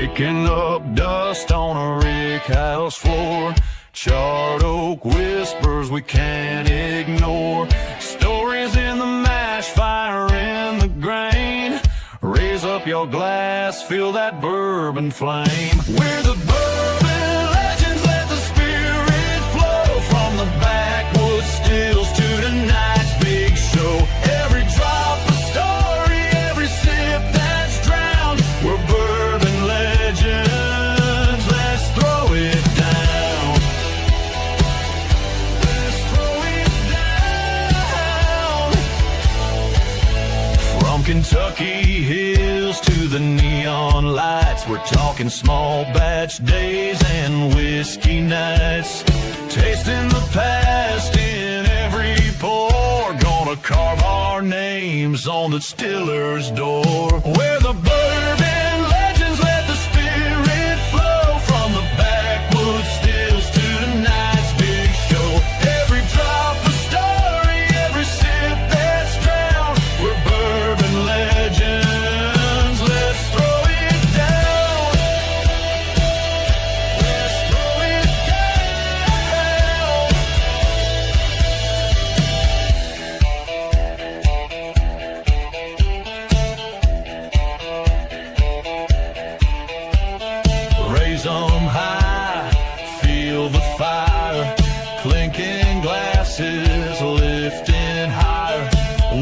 kicking up dust on a rick house floor. Charred oak whispers we can't ignore. Stories in the mash, fire in the grain. Raise up your glass, feel that bourbon flame. We're the bourbon legends, let the spirit flow. From the backwoods stills to tonight's big show. Every drop a story, every sip that's drowned. We're bourbon legends, let's throw it down. Let's throw it down. From Kentucky hills to the neon lights, we're talking small batch days and whiskey nights. Tasting the past in every pour. Gonna carve our names on the distiller's door. We're the bourbon legends, let the spirit flow. From the backwoods stills to tonight's big show. Every drop a story, every sip that's drowned. We're bourbon legends, let's throw it down. Let's throw it down. Raise 'em high, feel the fire. Clinking glasses, lifting higher.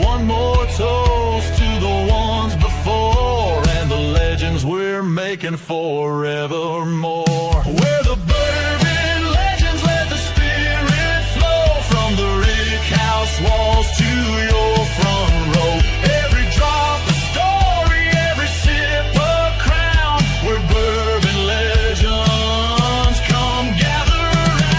One more toast to the ones before and the legends we're making forevermore. We're the bourbon legends, let the spirit flow. From the rick house walls to your front row. Every drop a story, every sip a crown. We're bourbon legends, come gather round.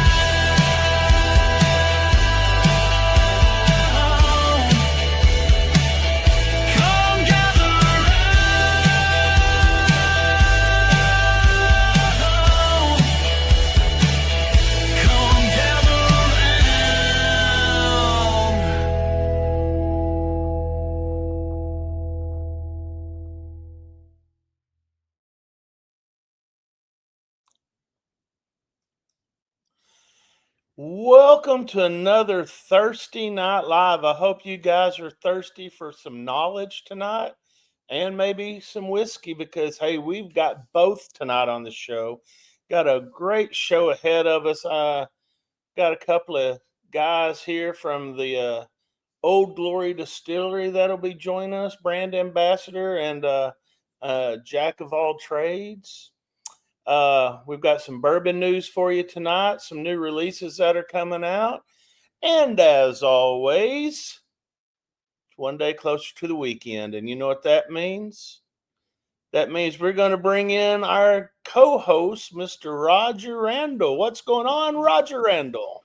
Come gather round. Come gather round. Welcome to another Thirsty Night Live. I hope you guys are thirsty for some knowledge tonight and maybe some whiskey because, hey, we've got both tonight on the show. Got a great show ahead of us. Got a couple of guys here from the Old Glory Distillery that'll be joining us, brand ambassador and jack of all trades. We've got some bourbon news for you tonight, some new releases that are coming out. And as always, it's one day closer to the weekend. And you know what that means? That means we're going to bring in our co-host, Mr. Roger Randall. What's going on, Roger Randall?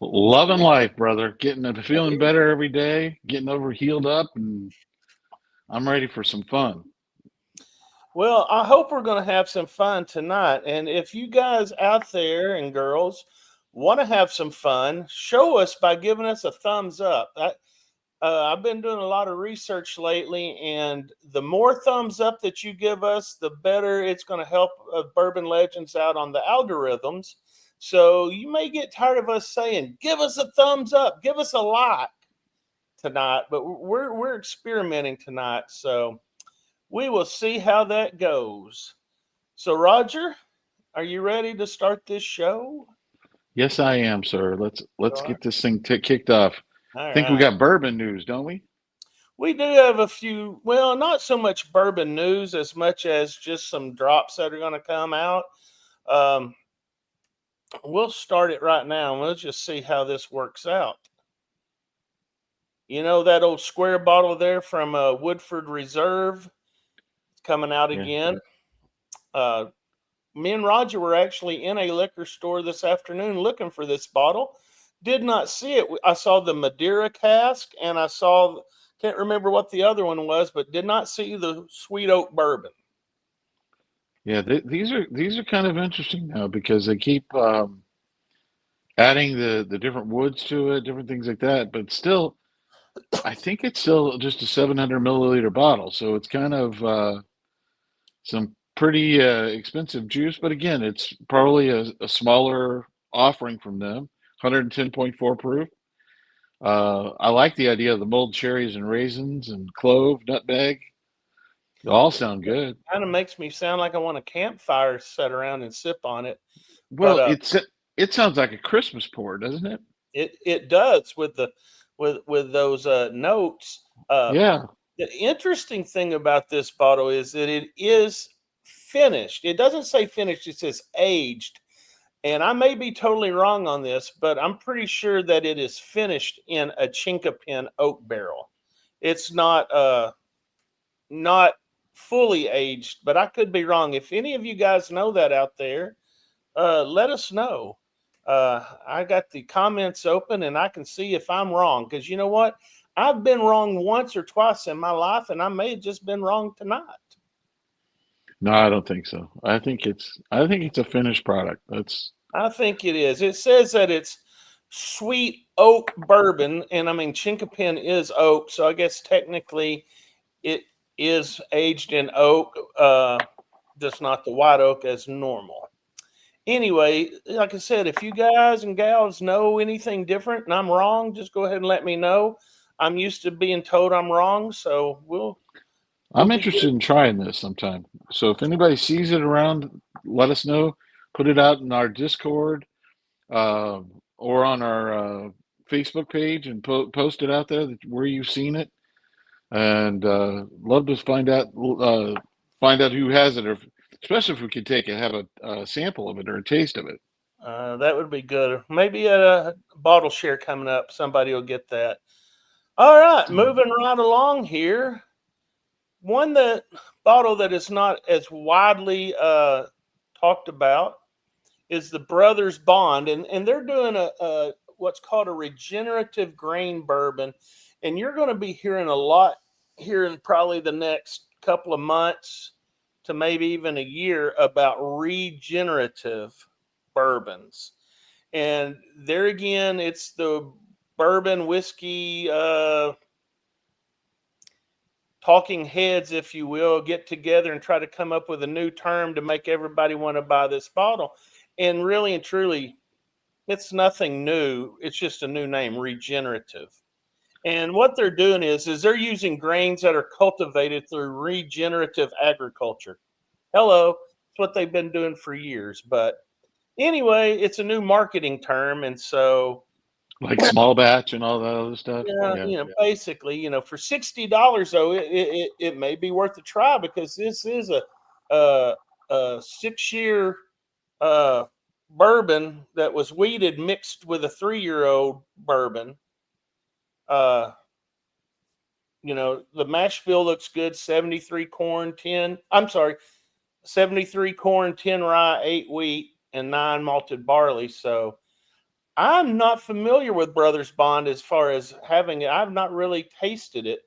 Loving life, brother. Feeling better every day, getting over healed up, and I'm ready for some fun. Well, I hope we're going to have some fun tonight. And if you guys out there and girls want to have some fun, show us by giving us a thumbs up. I've been doing a lot of research lately, and the more thumbs up that you give us, the better it's going to help Bourbon Legends out on the algorithms. So you may get tired of us saying, give us a thumbs up, give us a like tonight, but we're experimenting tonight. So we will see how that goes. So, Roger, are you ready to start this show? Yes, I am, sir. Let's get this thing kicked off. I think we got bourbon news, don't we? We do have a few, well, not so much bourbon news as much as just some drops that are going to come out. We'll start it right now, and we'll just see how this works out. You know that old square bottle there from Woodford Reserve? Coming out again. Me and Roger were actually in a liquor store this afternoon looking for this bottle. Did not see it. I saw the Madeira cask, and I saw, can't remember what the other one was, but did not see the Sweet Oak bourbon. Yeah, these are kind of interesting now because they keep adding the different woods to it, different things like that. But still, I think it's still just a 700 milliliter bottle, so it's kind of some pretty expensive juice, but again, it's probably a smaller offering from them. 110.4 proof. I like the idea of the mulled cherries and raisins and clove, nutmeg. They all sound good. Kind of makes me sound like I want a campfire set around and sip on it. But Well, it sounds like a Christmas pour, doesn't it? it does with the with those notes. Yeah. The interesting thing about this bottle is that it is finished. It doesn't say finished, it says aged. And I may be totally wrong on this, but I'm pretty sure that it is finished in a Chinkapin oak barrel. It's not fully aged, but I could be wrong. If any of you guys know that out there, let us know. I got the comments open and I can see if I'm wrong, because you know what? I've been wrong once or twice in my life, and I may have just been wrong tonight. No, I don't think so. I think it's a finished product. I think it is. It says that it's sweet oak bourbon, and I mean Chinkapin is oak, so I guess technically it is aged in oak, just not the white oak as normal. Anyway, like I said, if you guys and gals know anything different and I'm wrong, just go ahead and let me know. I'm used to being told I'm wrong, so we'll I'm be good. interested in trying this sometime. So if anybody sees it around, let us know. Put it out in our Discord uh, or on our Facebook page and post it out there where you've seen it. And love to find out who has it, or especially if we could take it, have a sample of it or a taste of it. That would be good. Maybe a bottle share coming up. Somebody will get that. All right, moving right along here. One bottle that is not as widely talked about is the Brothers Bond, and they're doing a what's called a regenerative grain bourbon, and you're going to be hearing a lot here in probably the next couple of months to maybe even a year about regenerative bourbons. And there again, it's the bourbon whiskey talking heads, if you will, get together and try to come up with a new term to make everybody want to buy this bottle. And really and truly, it's nothing new. It's just a new name, regenerative. And what they're doing is they're using grains that are cultivated through regenerative agriculture. Hello, it's what they've been doing for years. But anyway, it's a new marketing term, and so Like small batch and all that other stuff. yeah, Yeah. basically, for $60 though, it may be worth a try, because this is a 6-year bourbon that was wheated mixed with a 3-year-old bourbon. The mash bill looks good. 73 corn, 10. I'm sorry, 73 corn, 10 rye, 8 wheat, and 9 malted barley. So I'm not familiar with Brothers Bond as far as having it. I've not really tasted it.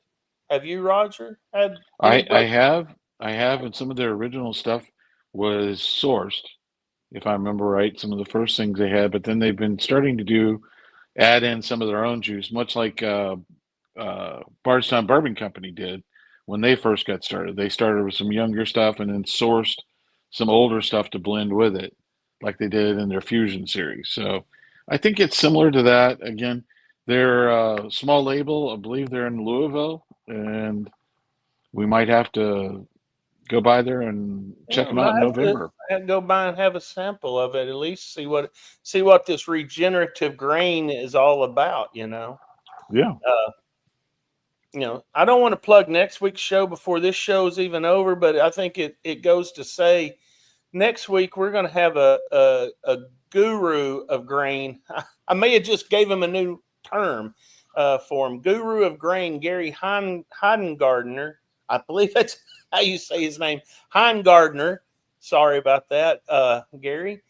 Have you, Roger? Had I any I have I have, and some of their original stuff was sourced, if I remember right. Some of the first things they had, but then they've been starting to add in some of their own juice, much like Bardstown Bourbon Company did when they first got started. They started with some younger stuff and then sourced some older stuff to blend with it, like they did in their Fusion series. So I think it's similar to that. Again, they're a small label. I believe they're in Louisville, and we might have to go by there and check them out might in have to November. go by and have a sample of it, at least see what this regenerative grain is all about. Yeah. I don't want to plug next week's show before this show is even over, but I think it goes to say next week we're going to have a guru of grain. I may have just gave him a new term for him. Guru of grain, Gary Heidengardner. I believe that's how you say his name, Heidengardner. Sorry about that, Gary.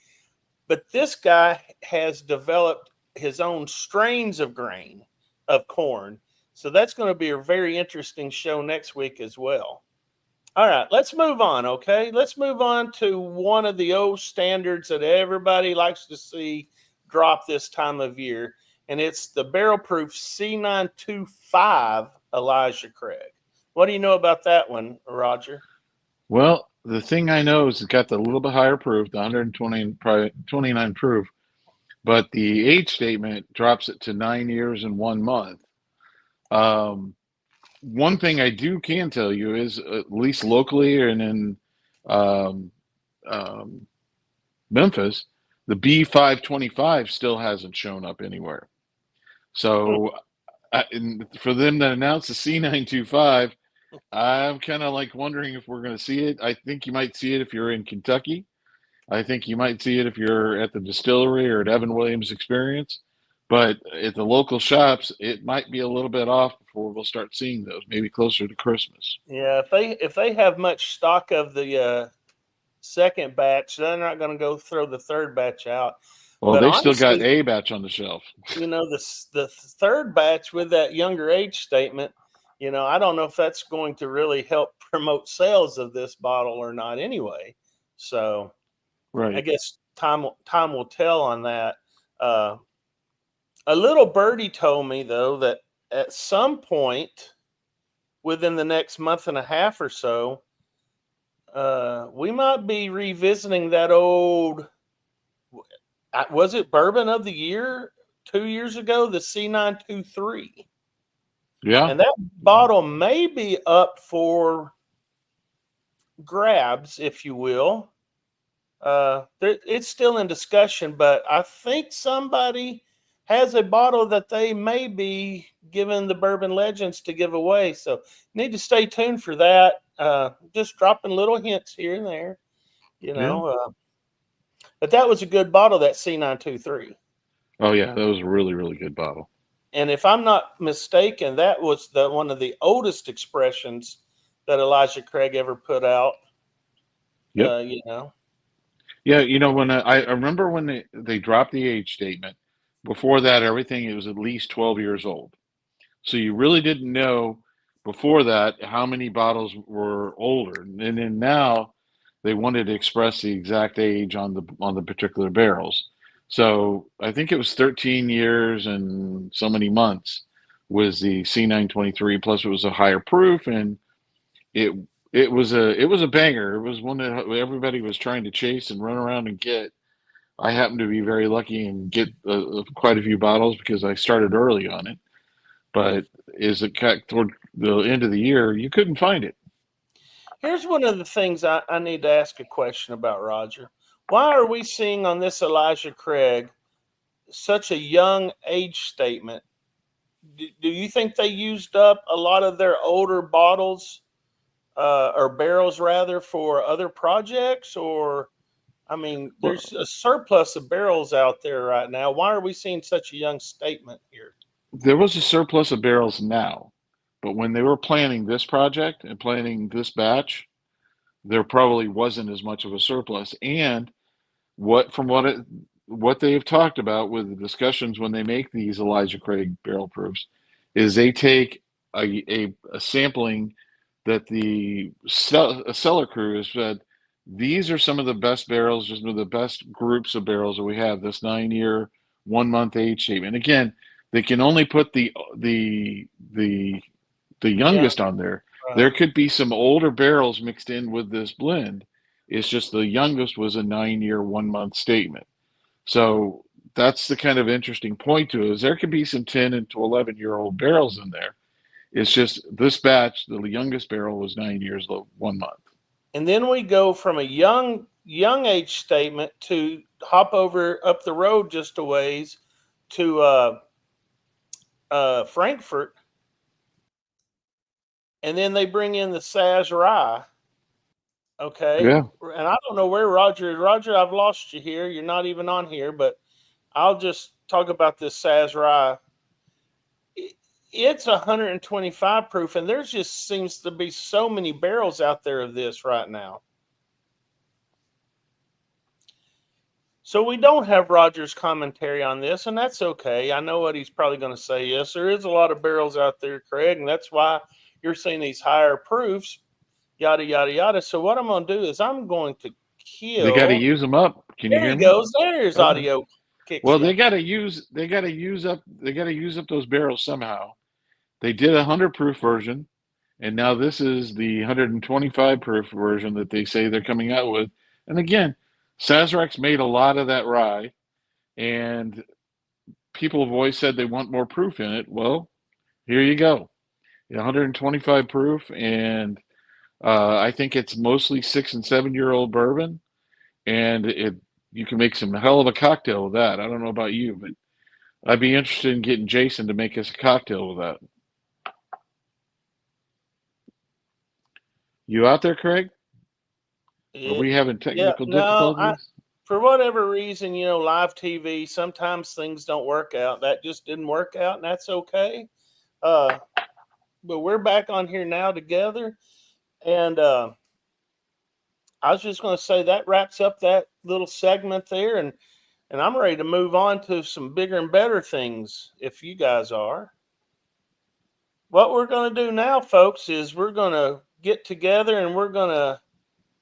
But this guy has developed his own strains of grain, of corn. So that's going to be a very interesting show next week as well. All right, let's move on, okay? Let's move on to one of the old standards that everybody likes to see drop this time of year, and it's the barrel proof C925 Elijah Craig. What do you know about that one, Roger? Well, the thing I know is it's got the little bit higher proof, the 129 proof, but the age statement drops it to 9 years and 1 month. Um, One thing I can tell you is, at least locally and in um, um, Memphis, the B525 still hasn't shown up anywhere. So for them to announce the C925, I'm kind of like wondering if we're going to see it. I think you might see it if you're in Kentucky. I think you might see it if you're at the distillery or at Evan Williams Experience. But at the local shops, it might be a little bit off before we'll start seeing those, maybe closer to Christmas. Yeah, if they have much stock of the second batch, they're not going to go throw the third batch out. Well, But they still got honestly, a batch on the shelf. the third batch with that younger age statement, I don't know if that's going to really help promote sales of this bottle or not. Anyway, so I Right. guess time will tell on that. A little birdie told me though that at some point within the next month and a half or so, we might be revisiting that old. Was it bourbon of the year 2 years ago? The C923, Yeah. and that bottle may be up for grabs, if you will. It's still in discussion, but I think somebody has a bottle that they may be giving the Bourbon Legends to give away. So need to stay tuned for that. Just dropping little hints here and there, you Yeah. know. But that was a good bottle, that C923. Oh, yeah. That was a really, really good bottle. And if I'm not mistaken, that was one of the oldest expressions that Elijah Craig ever put out. Yep. Yeah. When I remember when they dropped the age statement, before that, everything, it was at least 12 years old. So you really didn't know before that how many bottles were older. And then now they wanted to express the exact age on the particular barrels. So I think it was 13 years and so many months was the C923, plus it was a higher proof, and it it was a banger. It was one that everybody was trying to chase and run around and get. I happened to be very lucky and get quite a few bottles because I started early on it. But as it got toward the end of the year, you couldn't find it. Here's one of the things I need to ask a question about, Roger. Why are we seeing on this Elijah Craig such a young age statement? Do you think they used up a lot of their older bottles or barrels rather for other projects? Or, I mean, there's a surplus of barrels out there right now. Why are we seeing such a young statement here? There was a surplus of barrels now, but when they were planning this project and planning this batch, there probably wasn't as much of a surplus. And what they have talked about with the discussions when they make these Elijah Craig barrel proofs is they take a sampling that a cellar crew has said these are some of the best barrels, just some of the best groups of barrels that we have. This 9 year, 1 month age statement. Again, they can only put the Yeah. youngest on there. There could be some older barrels mixed in with this blend. It's just the youngest was a 9 year, 1 month statement. So that's the kind of interesting point to it is there could be some 10 and to 11-year-old barrels in there. It's just this batch, the youngest barrel was 9 years, 1 month. And then we go from a young age statement to hop over up the road just a ways to Frankfurt, and then they bring in the Saz Rye. Okay, Yeah. and I don't know where Roger is. Roger, I've lost you here. You're not even on here, but I'll just talk about this Saz Rye. It's 125 proof, and there just seems to be so many barrels out there of this right now. So we don't have Roger's commentary on this, and that's okay. I know what he's probably going to say. Yes, there is a lot of barrels out there, Craig, and that's why you're seeing these higher proofs, yada, yada, yada. So what I'm going to do is I'm going to kill. They got to use them up. Can you There hear he me? goes. There's audio. Well, they got to use up those barrels somehow. They did a 100 proof version, And now this is the 125 proof version that they say they're coming out with. And again, Sazerac's made a lot of that rye, and people have always said they want more proof in it. Well, here you go. 125 proof, and I think it's mostly 6 and 7 year old bourbon, and you can make some hell of a cocktail with that. I don't know about you, but I'd be interested in getting Jason to make us a cocktail with that. You out there, Craig? Are we having technical difficulties? For whatever reason, live TV, sometimes things don't work out. That just didn't work out, and that's okay. But we're back on here now together. And I was just going to say that wraps up that little segment there. And I'm ready to move on to some bigger and better things, if you guys are. What we're going to do now, folks, is we're going to get together and we're going to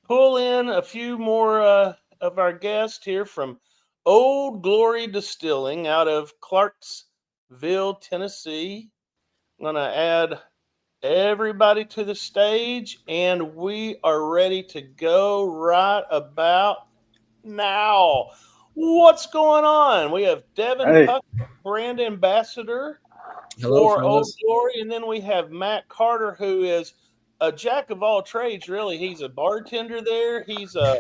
pull in a few more of our guests here from Old Glory Distilling out of Clarksville, Tennessee. I'm going to add everybody to the stage, and we are ready to go right about now. What's going on? We have Devin Puck, brand ambassador for Old Glory, and then we have Matt Carter, who is a jack of all trades. Really, he's a bartender there. He's a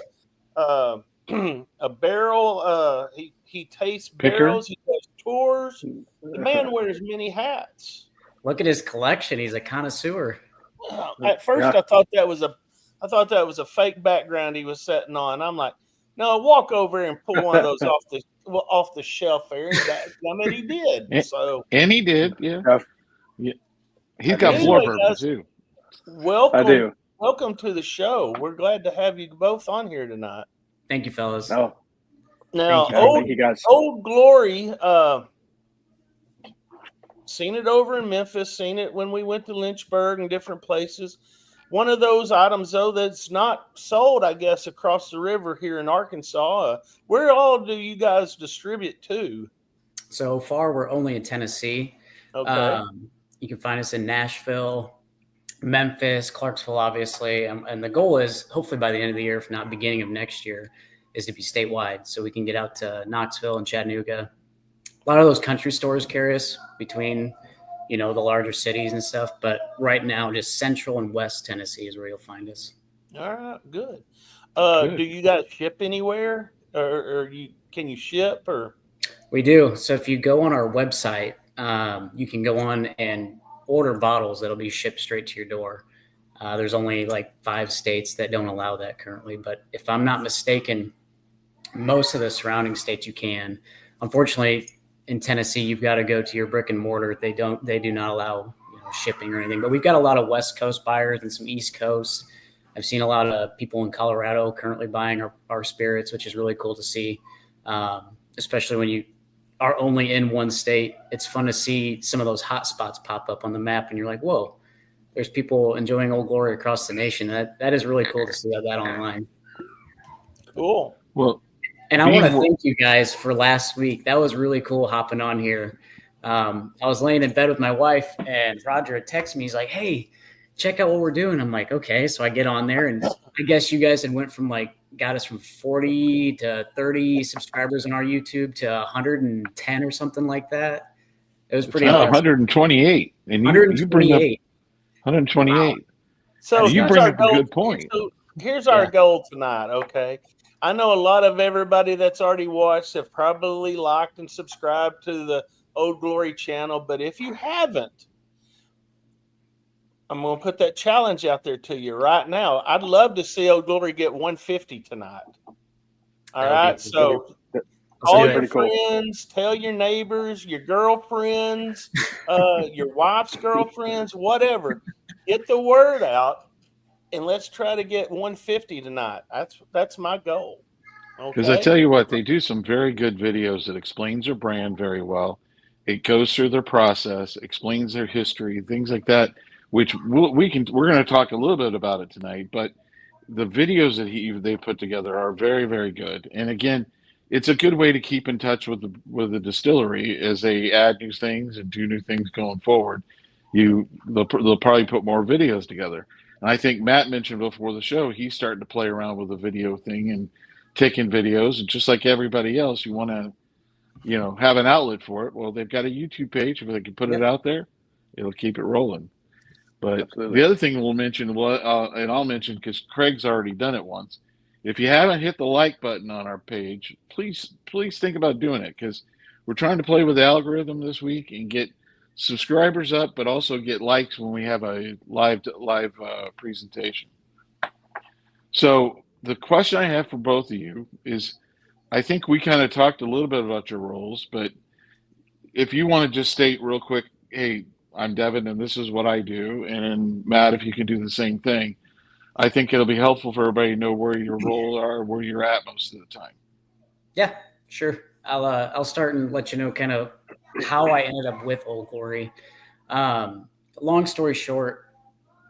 barrel. He tastes barrels. He does tours. The man wears many hats. Look at his collection. He's a connoisseur. At first, I thought that was a fake background he was setting on. I'm like, no, walk over and pull one of those off the shelf there. I mean, he did. So and he did, yeah. He's got more bourbon too. Welcome. I do. Welcome to the show. We're glad to have you both on here tonight. Thank you, fellas. Oh, now, thank you guys. Old Glory. Seen it over in Memphis, seen it when we went to Lynchburg and different places. One of those items, though, that's not sold, I guess, across the river here in Arkansas. Where all do you guys distribute to? So far, we're only in Tennessee. Okay. You can find us in Nashville, Memphis, Clarksville, obviously. And the goal is, hopefully by the end of the year, if not beginning of next year, is to be statewide. So we can get out to Knoxville and Chattanooga. A lot of those country stores carry us between, the larger cities and stuff. But right now, just Central and West Tennessee is where you'll find us. All right, good. Do you guys ship anywhere, or can you ship? Or we do. So if you go on our website, you can go on and order bottles that'll be shipped straight to your door. There's only like 5 states that don't allow that currently, but if I'm not mistaken, most of the surrounding states you can. Unfortunately, in Tennessee, you've got to go to your brick and mortar. They do not allow shipping or anything. But we've got a lot of West Coast buyers and some East Coast. I've seen a lot of people in Colorado currently buying our spirits, which is really cool to see, especially when you are only in one state. It's fun to see some of those hot spots pop up on the map, and you're like, whoa, there's people enjoying Old Glory across the nation. That is really cool to see that online. Cool. Well, and I want to thank you guys for last week. That was really cool hopping on here. I was laying in bed with my wife, and Roger had texted me. He's like, hey, check out what we're doing. I'm like, okay. So I get on there, and I guess you guys had got us from 40 to 30 subscribers on our YouTube to 110 or something like that. It was pretty impressive. 128. And 128. You bring up 128. Wow. So you bring up a good point. So here's our goal tonight, okay? I know a lot of everybody that's already watched have probably liked and subscribed to the Old Glory channel, but if you haven't, I'm going to put that challenge out there to you right now. I'd love to see Old Glory get 150 tonight. All right, so all your friends, tell your neighbors, your girlfriends, your wife's girlfriends, whatever. Get the word out. And let's try to get 150 tonight. That's my goal. Because I tell you what, they do some very good videos that explains their brand very well. It goes through their process, explains their history, things like that, which we're going to talk a little bit about it tonight. But the videos that they put together are very, very good. And again, it's a good way to keep in touch with the distillery as they add new things and do new things going forward. they'll probably put more videos together. And I think Matt mentioned before the show, he's starting to play around with the video thing and taking videos. And just like everybody else, you want to, have an outlet for it. Well, they've got a YouTube page. If they can put it out there, it'll keep it rolling. But Absolutely. the other thing we'll mention, and I'll mention because Craig's already done it once. If you haven't hit the like button on our page, please think about doing it, because we're trying to play with the algorithm this week and get subscribers up, but also get likes when we have a live presentation. So the question I have for both of you is, I think we kind of talked a little bit about your roles, but if you want to just state real quick, hey, I'm Devin and this is what I do, and then Matt, if you can do the same thing, I think it'll be helpful for everybody to know where your roles are, where you're at most of the time. Yeah, sure. I'll start and let you know kind of how I ended up with Old Glory. Long story short,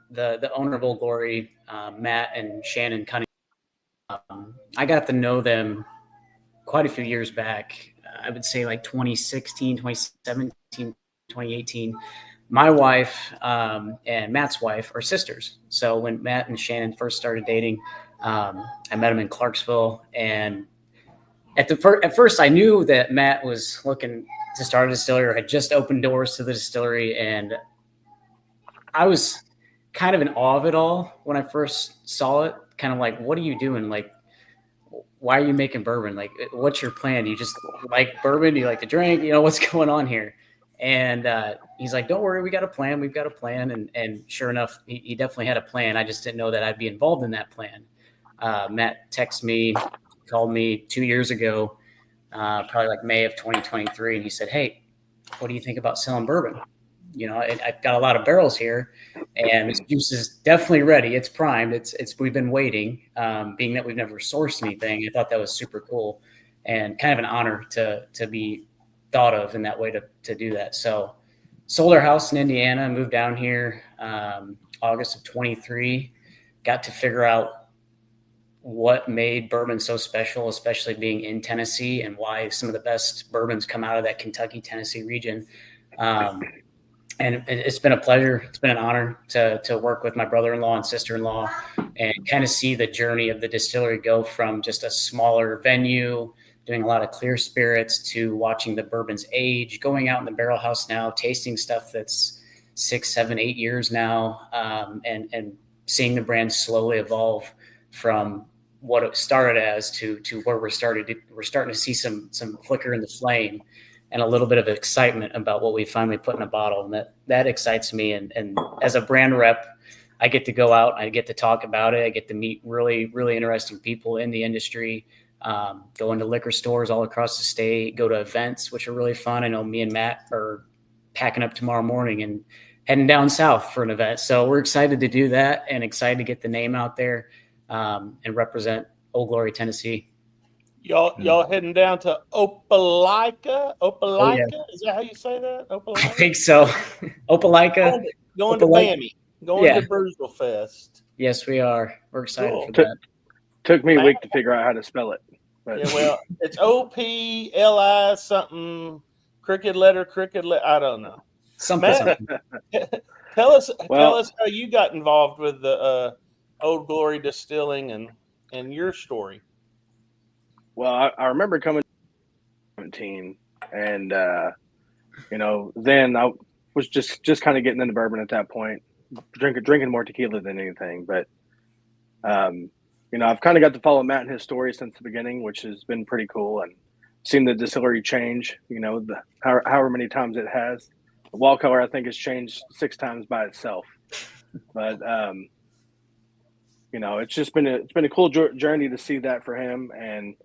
the owner of Old Glory, Matt and Shannon Cunningham, I got to know them quite a few years back. I would say like 2016, 2017, 2018. My wife and Matt's wife are sisters. So when Matt and Shannon first started dating, I met them in Clarksville. And at first, I knew that Matt was looking to start a distillery or had just opened doors to the distillery. And I was kind of in awe of it all when I first saw it. Kind of like, what are you doing? Like, why are you making bourbon? Like, what's your plan? Do you just like bourbon? Do you like to drink? What's going on here? And he's like, don't worry, we got a plan. We've got a plan. And sure enough, he definitely had a plan. I just didn't know that I'd be involved in that plan. Matt texted me, called me 2 years ago, probably like May of 2023. And he said, hey, what do you think about selling bourbon? I've got a lot of barrels here and this juice is definitely ready. It's primed. We've been waiting, being that we've never sourced anything. I thought that was super cool and kind of an honor to be thought of in that way to do that. So sold our house in Indiana, moved down here August of 23, got to figure out what made bourbon so special, especially being in Tennessee, and why some of the best bourbons come out of that Kentucky, Tennessee region. And it's been a pleasure. It's been an honor to work with my brother-in-law and sister-in-law and kind of see the journey of the distillery go from just a smaller venue, doing a lot of clear spirits, to watching the bourbons age, going out in the barrel house now, tasting stuff that's 6, 7, 8 years now, and seeing the brand slowly evolve from what it started as to where we're starting to see some flicker in the flame and a little bit of excitement about what we finally put in a bottle. And that excites me. And as a brand rep, I get to go out, I get to talk about it. I get to meet really, really interesting people in the industry, go into liquor stores all across the state, go to events, which are really fun. I know me and Matt are packing up tomorrow morning and heading down south for an event. So we're excited to do that and excited to get the name out there, and represent Old Glory, Tennessee. Y'all heading down to Opelika? Oh, yeah. Is that how you say that? I Opelika? think so. Opelika. Going to Bammy. Going to Bruiseville Fest. Yes, we are. We're excited Cool. for that. Took me a week to figure out how to spell it. But. Yeah, well, it's OPLI something, cricket letter. I don't know. Something. Tell us how you got involved with the Old Glory Distilling and your story. Well, I remember coming 17, and then I was just kind of getting into bourbon at that point, drinking more tequila than anything. But I've kind of got to follow Matt and his story since the beginning, which has been pretty cool, and seen the distillery change. However many times it has. The wall color, I think, has changed 6 times by itself. But it's been a cool journey to see that for him. And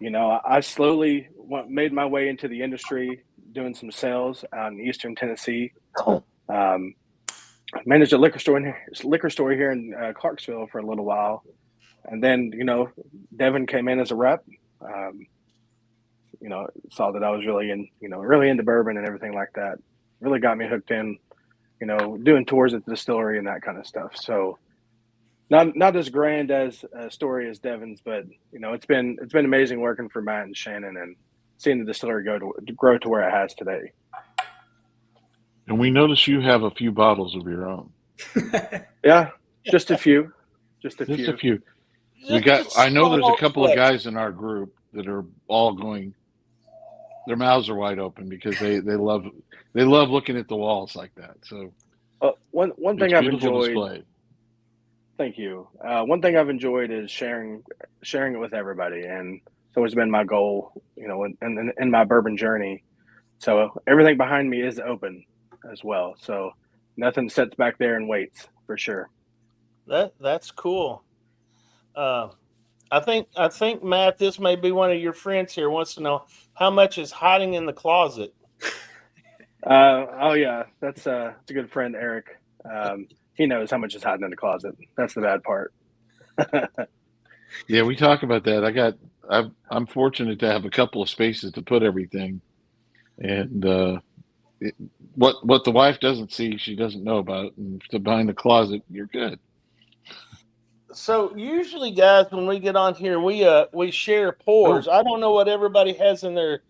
I slowly made my way into the industry, doing some sales out in Eastern Tennessee. Managed a liquor store here in Clarksville for a little while, and then Devin came in as a rep. Saw that I was really into bourbon and everything like that. Really got me hooked in, doing tours at the distillery and that kind of stuff. So not as grand as a story as Devin's, but it's been amazing working for Matt and Shannon and seeing the distillery grow to where it has today. And we notice you have a few bottles of your own. Yeah, just a few. Just a Just few. a few. Just I know there's a small couple of collection. guys in our group that are all going, their mouths are wide open because they love looking at the walls like that. So One it's thing I've beautiful enjoyed. display. Thank you. One thing I've enjoyed is sharing it with everybody, and it's always been my goal, in my bourbon journey. So everything behind me is open as well. So nothing sits back there and waits for sure. That's cool. Uh, I think Matt, this may be one of your friends here wants to know how much is hiding in the closet. Oh yeah, that's a good friend, Eric. He knows how much is hiding in the closet. That's the bad part. Yeah, we talk about that. I'm fortunate to have a couple of spaces to put everything, and it, what the wife doesn't see, she doesn't know about. And so behind the closet, you're good. So usually, guys, when we get on here, we share pours. Oh, I don't know what everybody has in their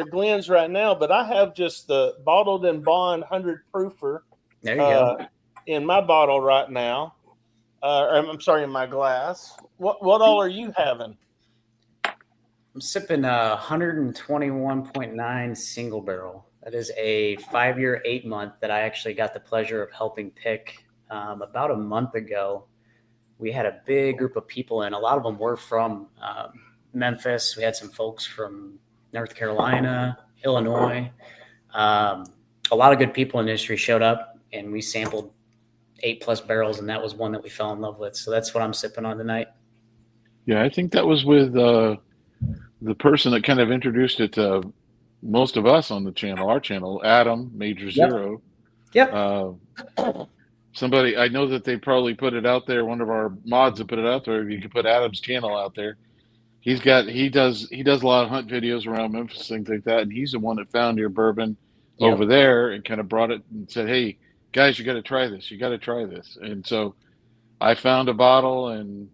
glens right now, but I have just the bottled and bond 100 proofer There you go. in my bottle right now. I'm sorry, in my glass. What all are you having? I'm sipping a 121.9 single barrel. That is a 5-year, 8-month that I actually got the pleasure of helping pick about a month ago. We had a big group of people, and a lot of them were from Memphis. We had some folks from North Carolina, Illinois. A lot of good people in the industry showed up, and we sampled 8+ barrels, and that was one that we fell in love with. So that's what I'm sipping on tonight. yeah, I think that was with the person that kind of introduced it to most of us on the channel, our channel, Adam Major Yep. Zero. Yep. Somebody, I know that they probably put it out there. One of our mods have put it out there. If you could put Adam's channel out there, he does a lot of hunt videos around Memphis, things like that, and he's the one that found your bourbon over Yep. there and kind of brought it and said, "Hey guys, you got to try this. You got to try this." And so I found a bottle and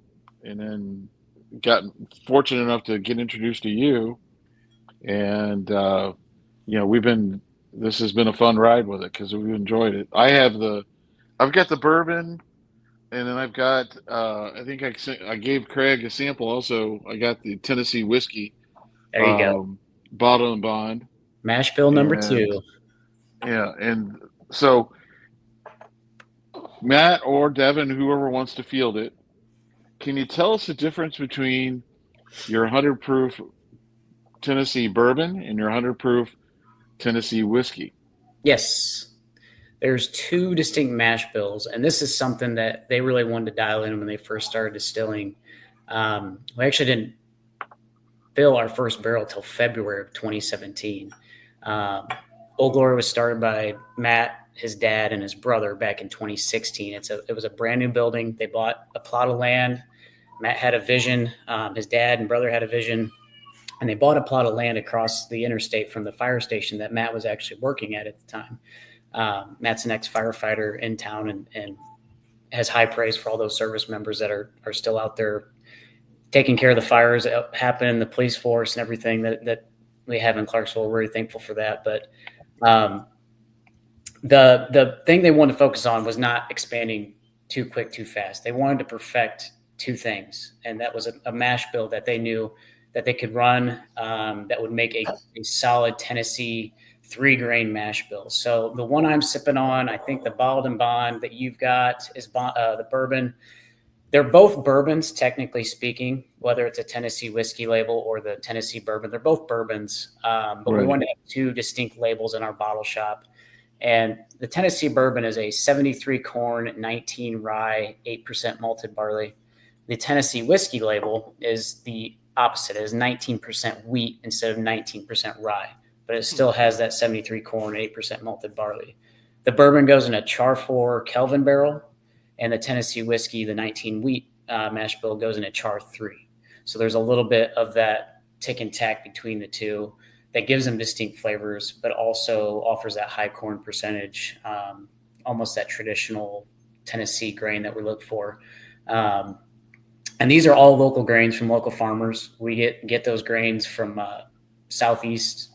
then got fortunate enough to get introduced to you, and this has been a fun ride with it because we've enjoyed it. I've got the bourbon, and then I've got I think I gave Craig a sample also. I got the Tennessee whiskey, There you go. bottle and bond, Mash bill number and 2. yeah, and so Matt or Devin, whoever wants to field it, can you tell us the difference between your 100 proof Tennessee bourbon and your 100 proof Tennessee whiskey? Yes. There's 2 distinct mash bills, and this is something that they really wanted to dial in when they first started distilling. We actually didn't fill our first barrel till February of 2017. Old Glory was started by Matt, his dad, and his brother back in 2016. It was a brand new building. They bought a plot of land. Matt had a vision. His dad and brother had a vision, and they bought a plot of land across the interstate from the fire station that Matt was actually working at the time. Matt's an ex-firefighter in town and has high praise for all those service members that are still out there taking care of the fires that happen, the police force and everything that we have in Clarksville. We're really thankful for that. But the thing they wanted to focus on was not expanding too quick, too fast. They wanted to perfect 2 things, and that was a mash bill that they knew that they could run that would make a solid Tennessee 3-grain mash bill. So the one I'm sipping on, I think the bottled and bond that you've got is the bourbon. They're both bourbons, technically speaking, whether it's a Tennessee whiskey label or the Tennessee bourbon. They're both bourbons, but Right. we wanted to have 2 distinct labels in our bottle shop. And the Tennessee bourbon is a 73 corn, 19 rye, 8% malted barley. The Tennessee whiskey label is the opposite. It is 19% wheat instead of 19% rye, but it still has that 73 corn, 8% malted barley. The bourbon goes in a char 4 Kelvin barrel, and the Tennessee whiskey, the 19 wheat mash bill, goes in a char 3. So there's a little bit of that tick and tack between the 2 that gives them distinct flavors, but also offers that high corn percentage, almost that traditional Tennessee grain that we look for. And these are all local grains from local farmers. We get those grains from Southeast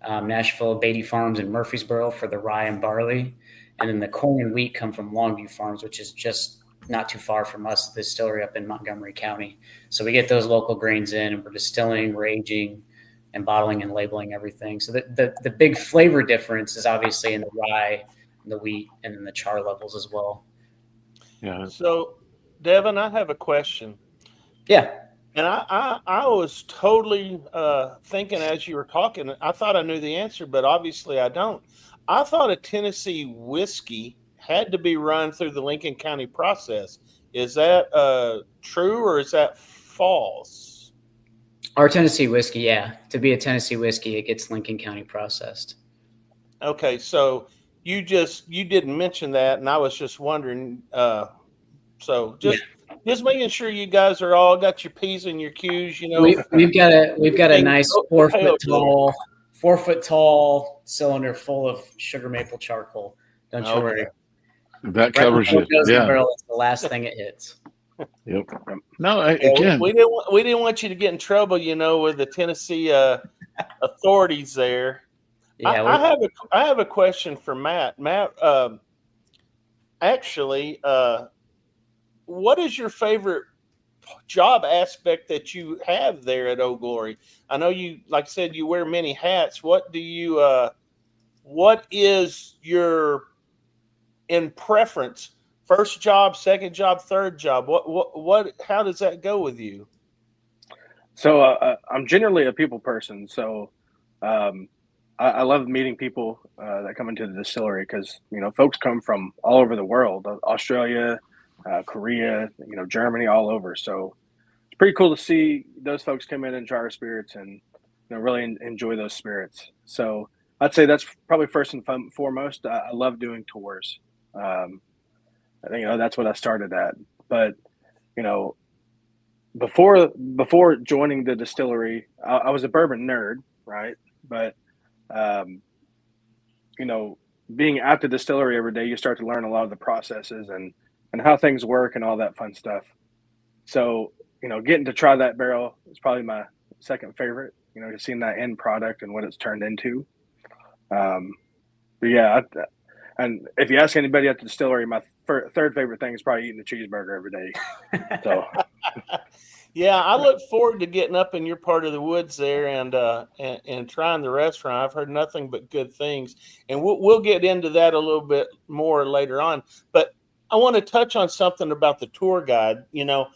Nashville, Beatty Farms, and Murfreesboro for the rye and barley. And then the corn and wheat come from Longview Farms, which is just not too far from us, the distillery up in Montgomery County. So we get those local grains in, and we're distilling, we're aging, and bottling and labeling everything. So the big flavor difference is obviously in the rye, the wheat, and then the char levels as well. Yeah. So, Devin, I have a question. Yeah. And I was totally thinking as you were talking, I thought I knew the answer, but obviously I don't. I thought a Tennessee whiskey had to be run through the Lincoln County process. Is that true or is that false? Our Tennessee whiskey, yeah. To be a Tennessee whiskey, it gets Lincoln County processed. Okay, so you didn't mention that, and I was just wondering. So just making sure you guys are all got your P's and your Q's. You know, we've got a nice 4 foot tall cylinder full of sugar maple charcoal. Don't you worry. That covers you. Yeah, barrel is the last thing it hits. Yep. No, again, we didn't want you to get in trouble, you know, with the Tennessee authorities there. Yeah, I have a question for Matt. Matt, actually, what is your favorite job aspect that you have there at Old Glory? I know you, like I said, you wear many hats. What is your in preference? First job, second job, third job. How does that go with you? So I'm generally a people person. So I love meeting people that come into the distillery because, you know, folks come from all over the world, Australia, Korea, you know, Germany, all over. So it's pretty cool to see those folks come in and try our spirits and, you know, really enjoy those spirits. So I'd say that's probably first and foremost. I love doing tours. I think, you know, that's what I started at. But, you know, before joining the distillery, I was a bourbon nerd, right? But, you know, being at the distillery every day, you start to learn a lot of the processes and how things work and all that fun stuff. So, you know, getting to try that barrel is probably my second favorite, you know, seeing that end product and what it's turned into. But yeah, and if you ask anybody at the distillery, my third favorite thing is probably eating a cheeseburger every day. So, yeah, I look forward to getting up in your part of the woods there and trying the restaurant. I've heard nothing but good things, and we'll get into that a little bit more later on. But I want to touch on something about the tour guide. You know,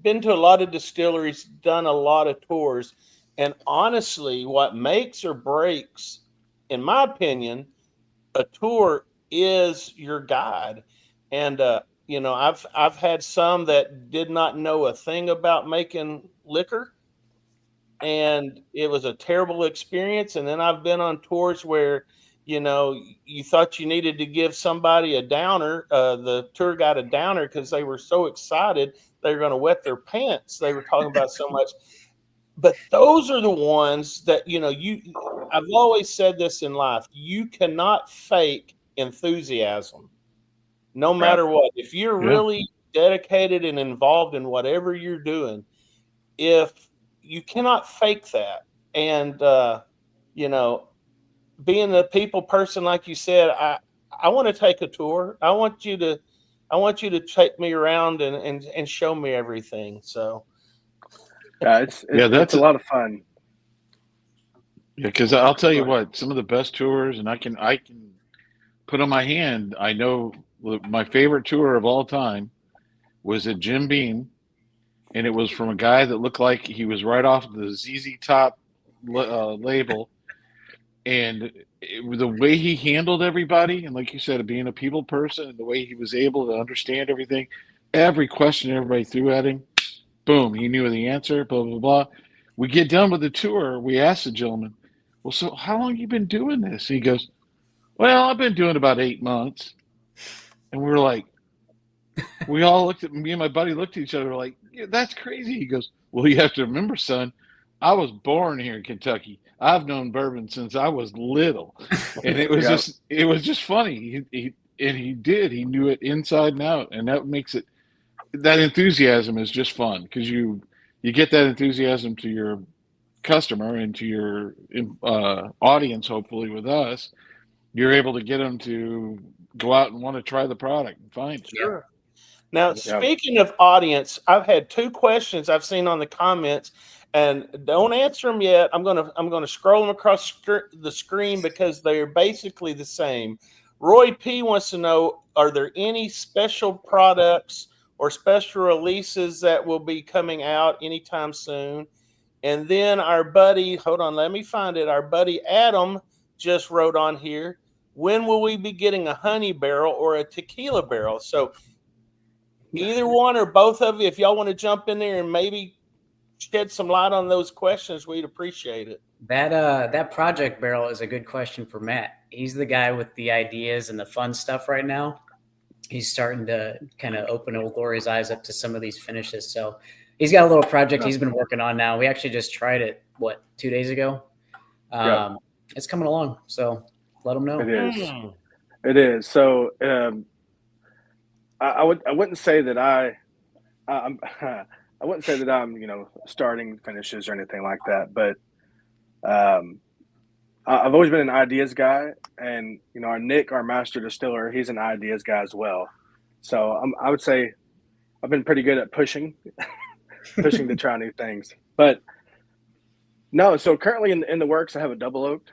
been to a lot of distilleries, done a lot of tours, and honestly, what makes or breaks, in my opinion, a tour is your guide. And you know, I've had some that did not know a thing about making liquor, and it was a terrible experience. And then I've been on tours where, you know, you thought you needed to give somebody a downer, the tour guide a downer, because they were so excited they were going to wet their pants. They were talking about so much. But those are the ones that, you know, I've always said this in life, you cannot fake enthusiasm, no matter what. If you're really dedicated and involved in whatever you're doing, if you cannot fake that. And, you know, being a people person, like you said, I want to take a tour. I want you to take me around and show me everything. So, yeah, it's a lot of fun. Yeah, because I'll tell you what, some of the best tours, and I can put on my hand, I know my favorite tour of all time was at Jim Beam, and it was from a guy that looked like he was right off the ZZ Top label, and the way he handled everybody, and like you said, being a people person, and the way he was able to understand everything, every question everybody threw at him, boom, he knew the answer, blah, blah, blah. We get done with the tour, we asked the gentleman, well, so how long you been doing this? He goes, well, I've been doing about 8 months. And we were like, we all looked at me and my buddy looked at each other like, yeah, that's crazy. He goes, well, you have to remember, son, I was born here in Kentucky. I've known bourbon since I was little. And it was it was just funny. He knew it inside and out. And that makes it, that enthusiasm is just fun because you get that enthusiasm to your customer and to your audience, hopefully with us, you're able to get them to go out and want to try the product and find it. Sure. Now, Yeah. speaking of audience, I've had 2 questions I've seen on the comments, and don't answer them yet. I'm gonna scroll them across the screen because they're basically the same. Roy P wants to know: are there any special products or special releases that will be coming out anytime soon? And then our buddy, hold on, let me find it. Our buddy Adam just wrote on here: when will we be getting a honey barrel or a tequila barrel? So either one or both of you, if y'all want to jump in there and maybe shed some light on those questions, we'd appreciate it. That project barrel is a good question for Matt. He's the guy with the ideas and the fun stuff right now. He's starting to kind of open Old Glory's eyes up to some of these finishes. So he's got a little project he's been working on now. We actually just tried it, 2 days ago? It's coming along, so let him know. It is. It is. So I wouldn't say that I'm I wouldn't say that I'm starting finishes or anything like that, but I've always been an ideas guy, and our Nick, our master distiller, he's an ideas guy as well. So I would say I've been pretty good at pushing to try new things. But no, so currently in the works, I have a double oaked.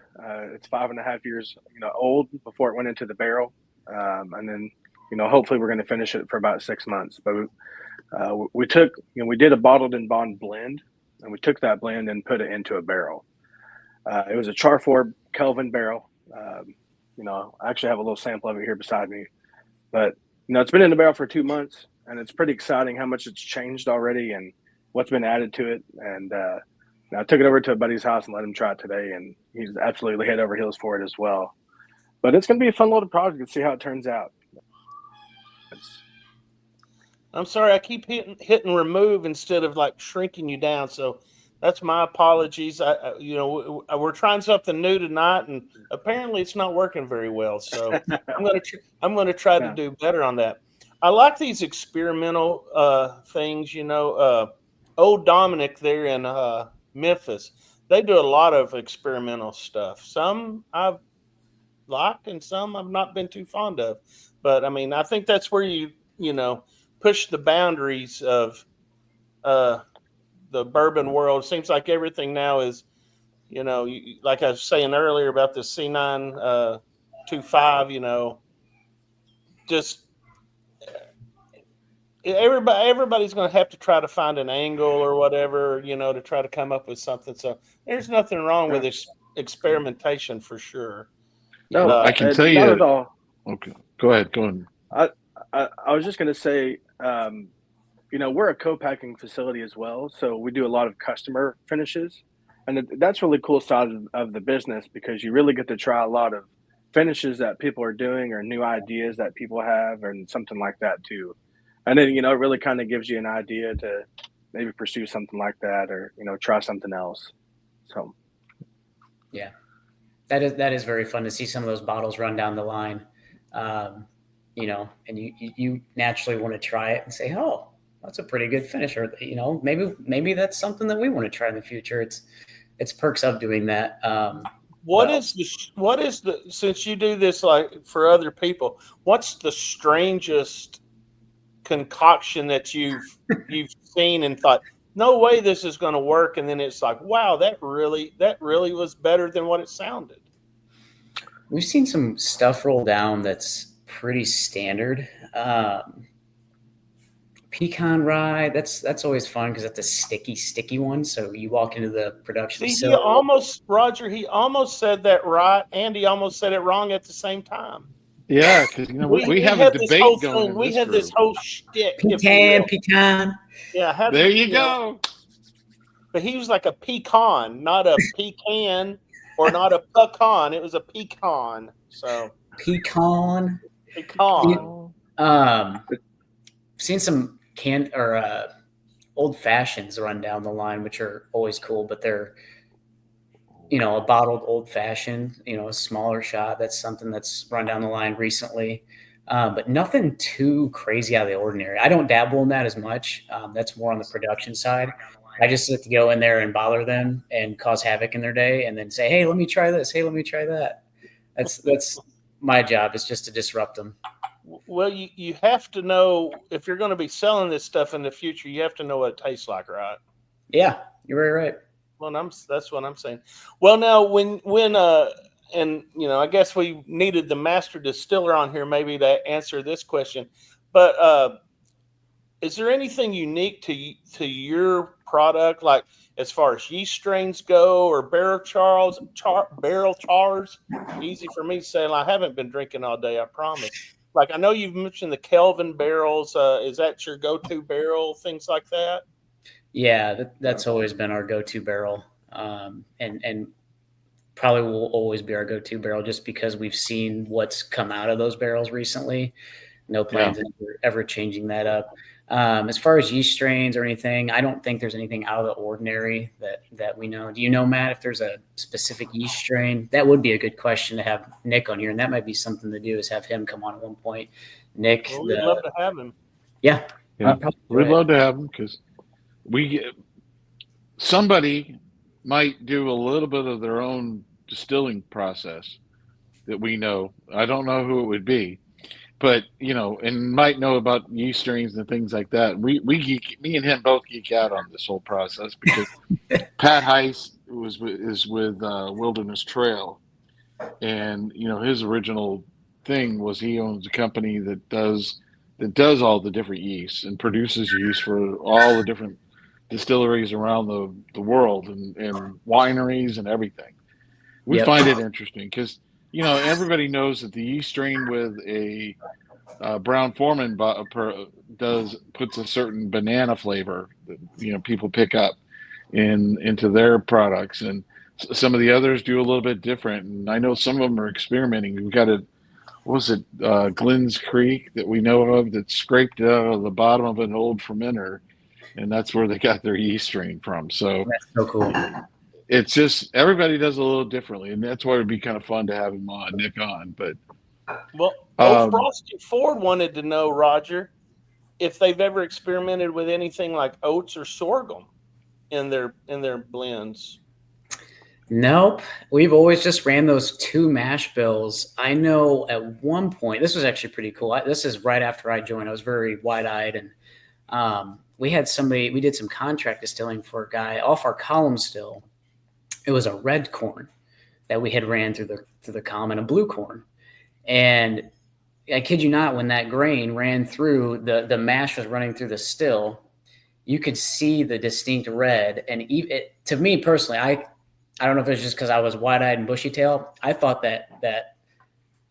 It's 5.5 years old before it went into the barrel, and then hopefully we're going to finish it for about 6 months. But we took we did a bottled and bond blend, and we took that blend and put it into a barrel. It was a Char4 Kelvin barrel. I actually have a little sample of it here beside me. But it's been in the barrel for 2 months, and it's pretty exciting how much it's changed already and what's been added to it. And I took it over to a buddy's house and let him try it today, and he's absolutely head over heels for it as well. But it's going to be a fun little project to see how it turns out. I'm sorry, I keep hitting remove instead of shrinking you down. So that's my apologies. We're trying something new tonight, and apparently it's not working very well. So I'm gonna try to do better on that. I like these experimental things. Old Dominic there in Memphis, they do a lot of experimental stuff. Some I've liked, and some I've not been too fond of. But I mean, I think that's where you push the boundaries of the bourbon world. It seems like everything now is, like I was saying earlier about the C9 25, just everybody's going to have to try to find an angle or whatever, to try to come up with something. So there's nothing wrong with experimentation for sure. No, I can tell you. Not at all. Okay, go ahead. I was just going to say, we're a co-packing facility as well. So we do a lot of customer finishes. And that's really cool side of the business, because you really get to try a lot of finishes that people are doing or new ideas that people have and something like that too. And then, it really kind of gives you an idea to maybe pursue something like that or, try something else. So. Yeah, that is very fun to see some of those bottles run down the line. And you naturally want to try it and say, oh, that's a pretty good finish. Or, maybe that's something that we want to try in the future. It's perks of doing that. Since you do this for other people, what's the strangest concoction that you've seen and thought, no way this is going to work? And then it's like, wow, that really was better than what it sounded. We've seen some stuff roll down that's pretty standard. Pecan rye, that's always fun because that's a sticky one. So you walk into the production facility. He almost said that right, and he almost said it wrong at the same time. Yeah, because we have a debate going. We had this whole shtick. Pecan. Yeah, there you go. But he was like a pecan, not a pecan, or not a pecan. It was a pecan. So pecan. Seen some canned or old fashions run down the line, which are always cool, but they're a bottled old fashioned, a smaller shot. That's something that's run down the line recently, but nothing too crazy out of the ordinary. I don't dabble in that as much. That's more on the production side. I just have to go in there and bother them and cause havoc in their day, and then say, "Hey, let me try this. Hey, let me try that." That's my job, is just to disrupt them. Well, you have to know, if you're going to be selling this stuff in the future, you have to know what it tastes like, right? Yeah, you're very right. Well, that's what I'm saying. Well, now when and I guess we needed the master distiller on here maybe to answer this question, but is there anything unique to your product, like as far as yeast strains go, or barrel chars? Easy for me to say. I haven't been drinking all day, I promise. Like, I know you've mentioned the Kelvin barrels. Is that your go-to barrel? Things like that. Yeah, that's always been our go-to barrel, and probably will always be our go-to barrel, just because we've seen what's come out of those barrels recently. No plans of ever changing that up. As far as yeast strains or anything, I don't think there's anything out of the ordinary that we know. Do you know, Matt, if there's a specific yeast strain? That would be a good question to have Nick on here, and that might be something to do, is have him come on at one point. Nick, Well, we'd love to have him. Yeah, we'd love to have him, because somebody might do a little bit of their own distilling process that we know. I don't know who it would be, but and might know about yeast strains and things like that. Me and him both geek out on this whole process, because Pat Heiss is with Wilderness Trail, and his original thing was he owns a company that does all the different yeasts and produces yeast for all the different distilleries around the world, and wineries and everything. We find it interesting because everybody knows that the yeast strain with a Brown Foreman puts a certain banana flavor that people pick up into their products, and some of the others do a little bit different. And I know some of them are experimenting. We've got Glenn's Creek that we know of, that scraped out of the bottom of an old fermenter, and that's where they got their yeast strain from. So that's so cool. It's just everybody does a little differently, and that's why it'd be kind of fun to have Nick on. But Frosty Ford wanted to know, Roger, if they've ever experimented with anything like oats or sorghum in their blends. Nope. We've always just ran those 2 mash bills. I know at one point, this was actually pretty cool. This is right after I joined. I was very wide-eyed, and we did some contract distilling for a guy off our column still. It was a red corn that we had ran through the column, and a blue corn. And I kid you not, when that grain ran through, the mash was running through the still, you could see the distinct red. And to me personally, I don't know if it was just because I was wide-eyed and bushy-tailed, I thought that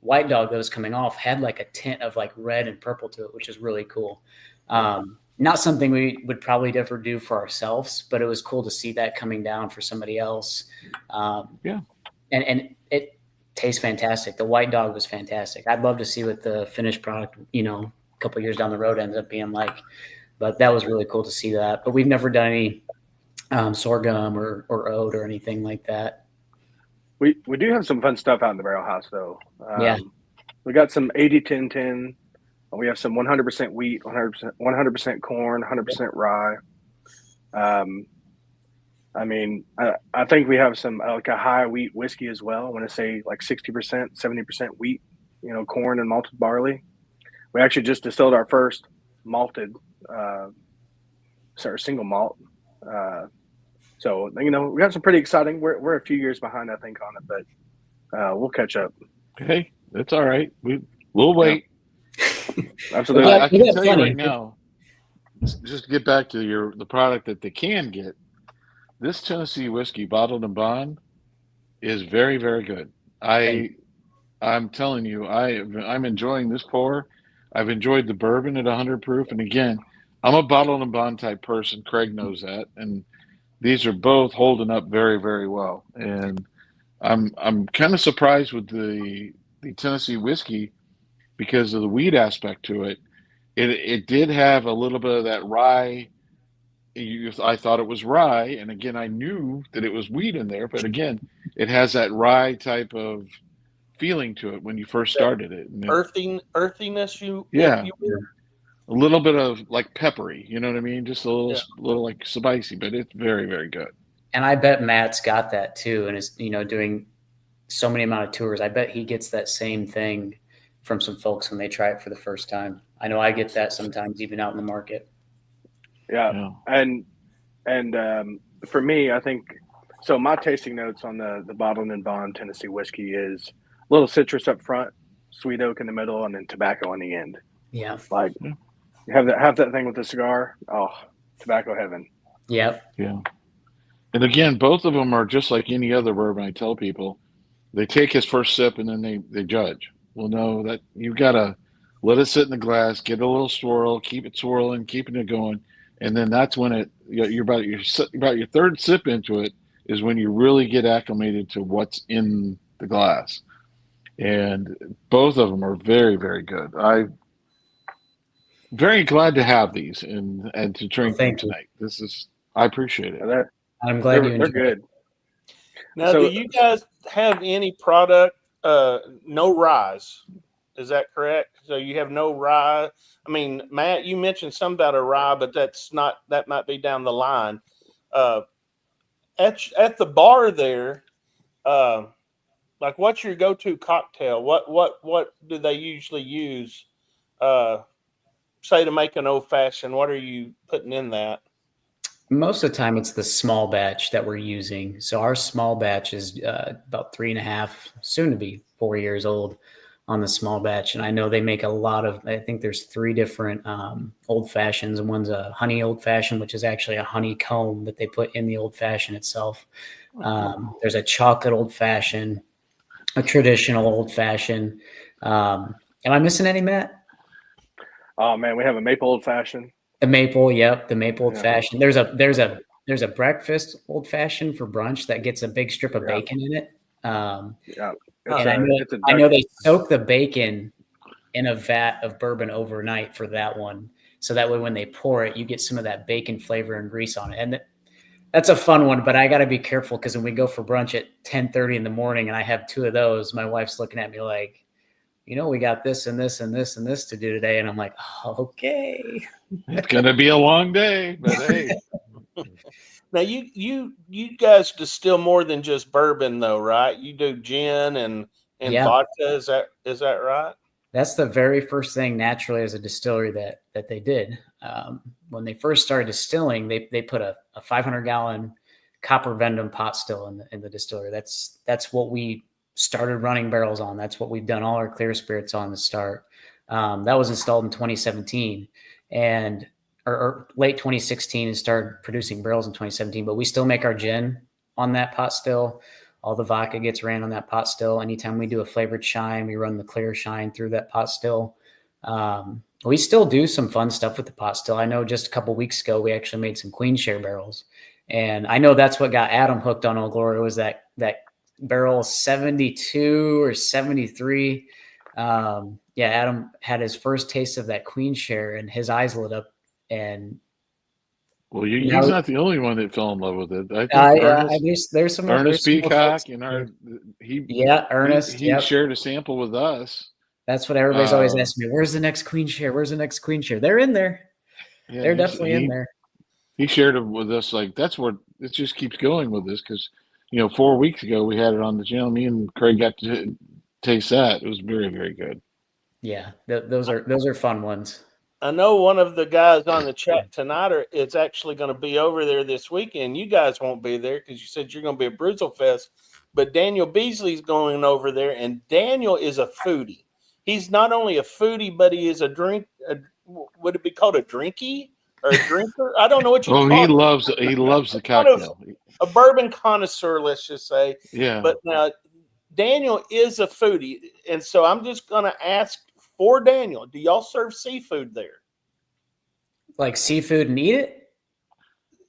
White Dog that was coming off had like a tint of like red and purple to it, which is really cool. Not something we would probably ever do for ourselves, but it was cool to see that coming down for somebody else. And it tastes fantastic. The White Dog was fantastic. I'd love to see what the finished product, a couple of years down the road ends up being like. But that was really cool to see that. But we've never done any sorghum or oat or anything like that. We do have some fun stuff out in the barrel house, though. We got some 80-10-10. We have some 100% wheat, 100% corn, 100% rye. I think we have some like a high wheat whiskey as well. I want to say like 60%, 70% wheat, corn and malted barley. We actually just distilled our first malted, single malt. So we got some pretty exciting. We're a few years behind, I think, on it, but we'll catch up. Hey, that's all right. We'll wait. Absolutely. I can tell you right now, just to get back to the product that they can get. This Tennessee whiskey, bottled and bond, is very, very good. I'm telling you, I'm enjoying this pour. I've enjoyed the bourbon at 100 proof, and again, I'm a bottled and bond type person. Craig knows that, and these are both holding up very, very well. And I'm kind of surprised with the Tennessee whiskey because of the wheat aspect to it. It did have a little bit of that rye. I thought it was rye, and again, I knew that it was wheat in there, but again, it has that rye type of feeling to it when you first started it. And earthiness. a little bit of like peppery. You know what I mean? Just a Yeah. little like spicy, but it's very, very good. And I bet Matt's got that too, and is doing so many amount of tours. I bet he gets that same thing from some folks when they try it for the first time. I know I get that sometimes, even out in the market. Yeah. And for me, I think so. My tasting notes on the Bottled and Bond Tennessee whiskey is a little citrus up front, sweet oak in the middle, and then tobacco on the end. Yeah. Like you have that thing with the cigar. Oh, tobacco heaven. Yep. Yeah. And again, both of them are just like any other bourbon. I tell people, they take his first sip and then they judge. Well, no, that you've got to let it sit in the glass, get a little swirl, keep it swirling, keeping it going, and then that's when you're about your third sip into it is when you really get acclimated to what's in the glass. And both of them are very, very good. I'm very glad to have these and to drink them tonight. I appreciate it. I'm glad you enjoyed they're good. Now, do you guys have any product, no ryes? Is that correct? So you have no rye. I mean, Matt, you mentioned something about a rye, but that might be down the line. At the bar there, like what's your go-to cocktail? What do they usually use? Say to make an old fashioned, what are you putting in that? Most of the time, it's the small batch that we're using. So our small batch is about 3.5, soon to be 4 years old on the small batch. And I know they make a lot of, I think there's 3 different old fashions. And one's a honey old fashioned, which is actually a honeycomb that they put in the old fashioned itself. There's a chocolate old fashioned, a traditional old fashioned. Am I missing any, Matt? Oh man, we have a maple old fashioned. The maple, yep, the maple old fashioned. There's a breakfast old fashioned for brunch that gets a big strip of bacon in it. And I know they soak the bacon in a vat of bourbon overnight for that one, so that way when they pour it, you get some of that bacon flavor and grease on it. And that's a fun one, but I got to be careful because when we go for brunch at 10:30 in the morning and I have 2 of those, my wife's looking at me like, we got this and this and this and this to do today. And I'm like, okay. It's going to be a long day, but hey. Now you guys distill more than just bourbon though, right? You do gin and vodka. Is that right? That's the very first thing naturally as a distillery that they did. When they first started distilling, they put a 500-gallon copper Vendome pot still in the distillery. That's what we started running barrels on. That's what we've done all our clear spirits on to start. That was installed in 2017 or late 2016 and started producing barrels in 2017, but we still make our gin on that pot still. All the vodka gets ran on that pot still. Anytime we do a flavored shine, we run the clear shine through that pot still. We still do some fun stuff with the pot still. I know just a couple weeks ago, we actually made some Queen Share barrels. And I know that's what got Adam hooked on Old Glory was that barrel 72 or 73. Adam had his first taste of that Queen Share and his eyes lit up. And he's not the only one that fell in love with it. I think there's some Ernest Peacock Ernest. He shared a sample with us. That's what everybody's always asking me. Where's the next Queen Share? Where's the next Queen Share? They're in there. Yeah, they're definitely in there. He shared it with us. Like that's what it just keeps going with this because 4 weeks ago we had it on the channel. Me and Craig got to taste that. It was very, very good. Yeah, those are fun ones. I know one of the guys on the chat tonight is actually going to be over there this weekend. You guys won't be there because you said you're going to be at Bruzel Fest. But Daniel Beasley's going over there, and Daniel is a foodie. He's not only a foodie, but he is would it be called a drinky or a drinker? I don't know what you call it. He loves the cocktail. A bourbon connoisseur, let's just say. Yeah. But now Daniel is a foodie, and so I'm just going to ask for Daniel, do y'all serve seafood there? Like seafood and eat it?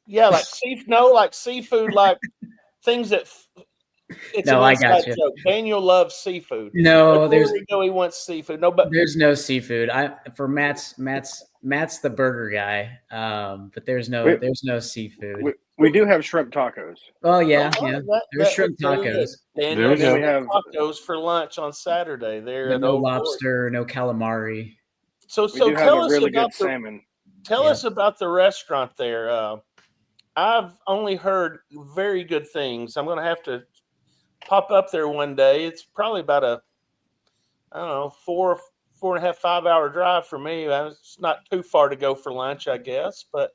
Yeah, like seafood, like things that. I got you. Joke. Daniel loves seafood. No, he wants seafood. No, but there's no seafood. For Matt's the burger guy. But there's no seafood. We do have shrimp tacos. Oh yeah. There's shrimp tacos. Daniel, we have tacos for lunch on Saturday. There, no lobster, no calamari. So We do have tell a us really about good salmon. tell us about the restaurant there. I've only heard very good things. I'm going to have to pop up there one day. It's probably about a, I don't know, 4.5, 5 hour drive for me. It's not too far to go for lunch, I guess. But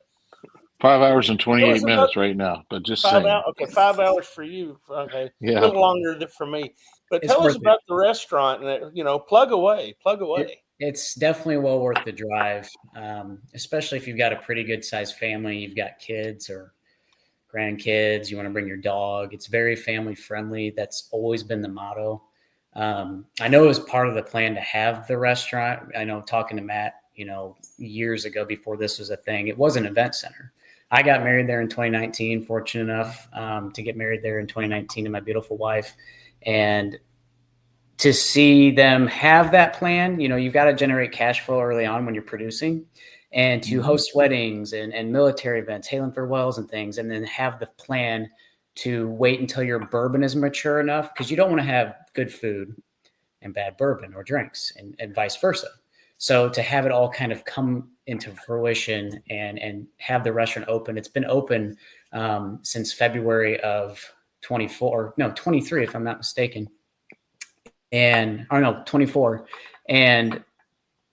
5 hours and tell 28 us about minutes right now, but just 5 hours. saying. Okay, 5 hours for you. Okay, a Yeah. little longer than for me. But It's tell us worth it. about the restaurant and plug away, plug away. It's definitely well worth the drive, especially if you've got a pretty good sized family. You've got kids or grandkids. You want to bring your dog. It's very family friendly. That's always been the motto. I know it was part of the plan to have the restaurant. I know talking to Matt, years ago before this was a thing, it was an event center. I got married there in 2019, fortunate enough to get married there in 2019 to my beautiful wife. And to see them have that plan, you've got to generate cash flow early on when you're producing, and to host weddings and military events, Halen farewells and things, and then have the plan to wait until your bourbon is mature enough, because you don't want to have good food and bad bourbon or drinks and vice versa. So to have it all kind of come into fruition and have the restaurant open, it's been open since February of 23, if I'm not mistaken. 24. And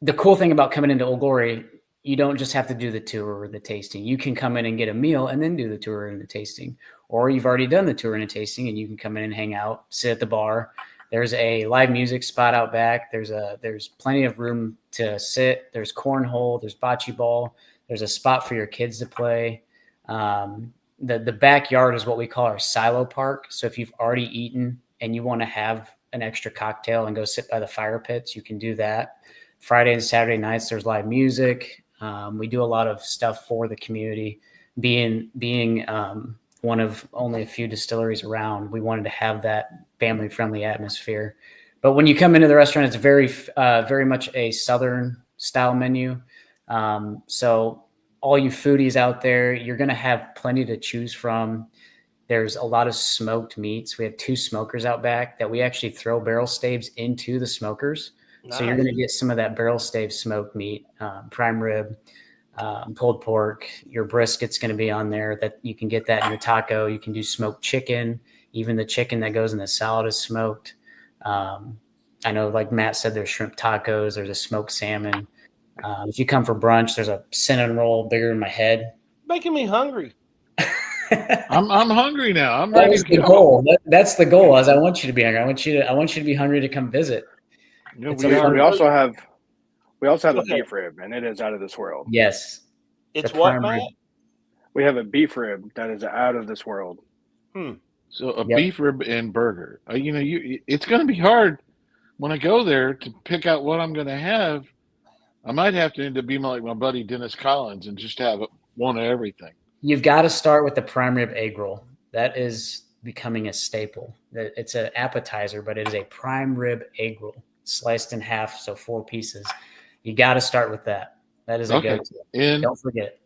the cool thing about coming into Old Glory, you don't just have to do the tour or the tasting. You can come in and get a meal and then do the tour and the tasting. Or you've already done the tour and the tasting and you can come in and hang out, sit at the bar. There's a live music spot out back. There's plenty of room to sit. There's cornhole. There's bocce ball. There's a spot for your kids to play. The backyard is what we call our silo park. So if you've already eaten and you want to have an extra cocktail and go sit by the fire pits, you can do that. Friday and Saturday nights, there's live music. We do a lot of stuff for the community. Being one of only a few distilleries around, we wanted to have that family-friendly atmosphere. But when you come into the restaurant, it's very much a Southern style menu. So all you foodies out there, you're going to have plenty to choose from. There's a lot of smoked meats. We have 2 smokers out back that we actually throw barrel staves into the smokers. Nice. So you're going to get some of that barrel stave smoked meat, prime rib, pulled pork. Your brisket's going to be on there. That you can get that in your taco. You can do smoked chicken. Even the chicken that goes in the salad is smoked. I know, like Matt said, there's shrimp tacos. There's a smoked salmon. If you come for brunch, there's a cinnamon roll bigger than my head. Making me hungry. I'm hungry now. I'm That ready was to the go. goal. That's the goal. Is I want you to be hungry. I want you to be hungry to come visit. Yeah, We also have a beef rib, and it is out of this world. Yes. It's what, Matt? We have a beef rib that is out of this world. So a beef rib and burger. It's going to be hard when I go there to pick out what I'm going to have. I might have to end up being like my buddy Dennis Collins and just have one of everything. You've got to start with the prime rib egg roll. That is becoming a staple. It's an appetizer, but it is a prime rib egg roll, sliced in half, so 4 pieces. You got to start with that. That is a go-to. And don't forget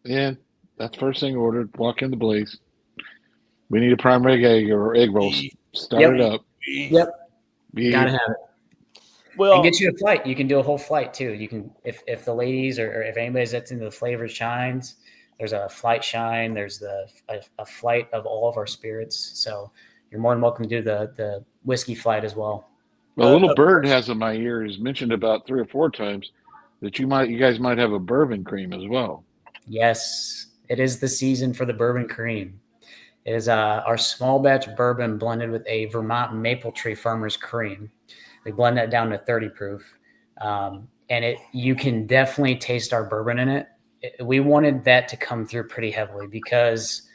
it. And that's first thing ordered. Walk in the Blaze. We need a prime rib egg or egg rolls. Start it up. Yep. Gotta have it. Well, and get you a flight. You can do a whole flight too. You can, if the ladies or if anybody's that's into the flavor shines, there's a flight shine. There's a flight of all of our spirits. So you're more than welcome to do the whiskey flight as well. Well, a little bird has in my ear has mentioned about 3 or 4 times that you guys might have a bourbon cream as well. Yes, it is the season for the bourbon cream. It is our small batch bourbon blended with a Vermont maple tree farmer's cream. We blend that down to 30 proof. And you can definitely taste our bourbon in it. We wanted that to come through pretty heavily because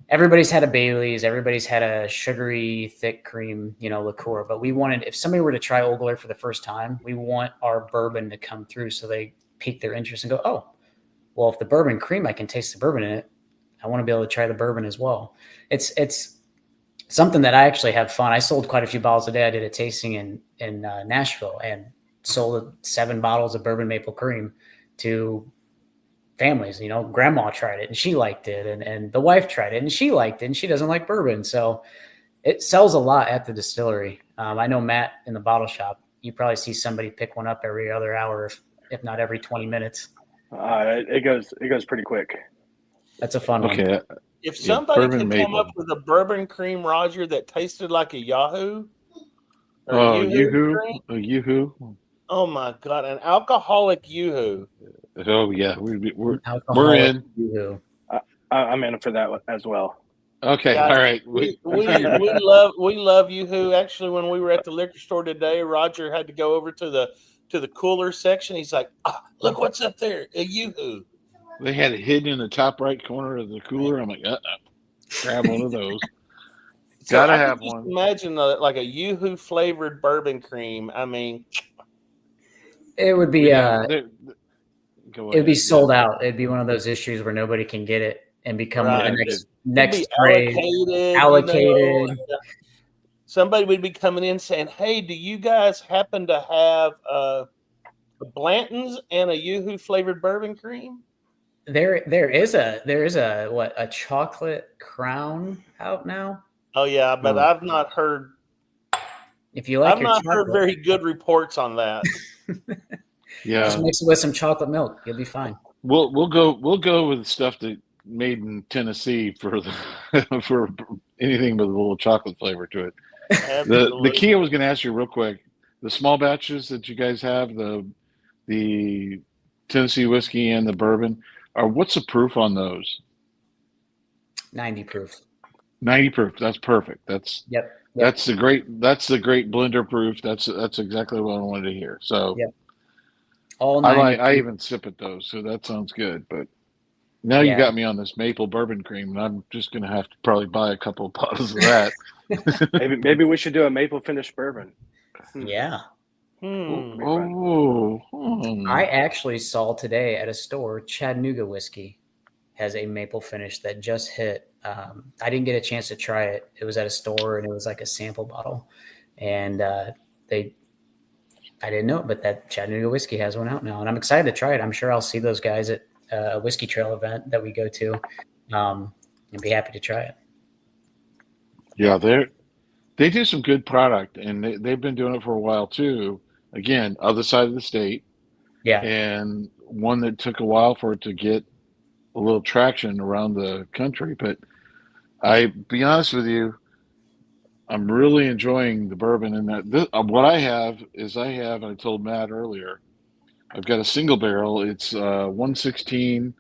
everybody's had a Bailey's, everybody's had a sugary, thick cream, liqueur. But we wanted, if somebody were to try Old Glory for the first time, we want our bourbon to come through so they pique their interest and go, oh, well, if the bourbon cream, I can taste the bourbon in it. I want to be able to try the bourbon as well. It's something that I actually have fun. I sold quite a few bottles a day. I did a tasting in Nashville and sold 7 bottles of bourbon maple cream to families. Grandma tried it and she liked it, and the wife tried it and she liked it, and she doesn't like bourbon. So it sells a lot at the distillery. I know Matt in the bottle shop, you probably see somebody pick one up every other hour if not every 20 minutes. It goes pretty quick. That's a fun one. Okay. If Yeah, somebody bourbon could come up maple. with a bourbon cream, Roger, that tasted like a Yahoo or a Oh, Yoo-hoo Yoo-hoo. drink, A Yoo-hoo. oh my God, an alcoholic Yoo-hoo. Oh yeah, we're Alcoholic in. Yoo-hoo. I'm in for that as well. Okay, Guys, all right. we love Yoo-hoo. Actually, when we were at the liquor store today, Roger had to go over to the cooler section. He's like, look what's up there, a Yoo-hoo. They had it hidden in the top right corner of the cooler. I'm like, grab one of those. So Gotta I can have just one. imagine like a Yoo-hoo flavored bourbon cream. I mean, It would be Go it would ahead. be sold out. It'd be one of those issues where nobody can get it and become right. the It'd next be craze. Allocated. Somebody would be coming in saying, "Hey, do you guys happen to have a Blanton's and a Yoo-hoo flavored bourbon cream?" There is a what, a chocolate crown out now. Oh yeah, but I've not heard. If you like I've your not heard chocolate, very good reports on that. Yeah, just mix it with some chocolate milk. You'll be fine. we'll go with stuff that made in Tennessee for the for anything with a little chocolate flavor to it. The key I was going to ask you real quick: the small batches that you guys have, the Tennessee whiskey and the bourbon, what's the proof on those? 90 proof. 90 proof. That's perfect. Yep. That's the great blender proof. That's exactly what I wanted to hear. So Yep. All 90 I even sip at those, so that sounds good. But now you got me on this maple bourbon cream, and I'm just gonna have to probably buy a couple of bottles of that. Maybe we should do a maple finished bourbon. Yeah. I actually saw today at a store, Chattanooga Whiskey has a maple finish that just hit. I didn't get a chance to try it. It was at a store and it was like a sample bottle, and I didn't know it, but that Chattanooga Whiskey has one out now, and I'm excited to try it. I'm sure I'll see those guys at a Whiskey Trail event that we go to, and be happy to try it. Yeah, they do some good product, and they've been doing it for a while too. Again, other side of the state. Yeah. And one that took a while for it to get a little traction around the country. But be honest with you, I'm really enjoying the bourbon. And what I have is I told Matt earlier, I've got a single barrel. It's 116.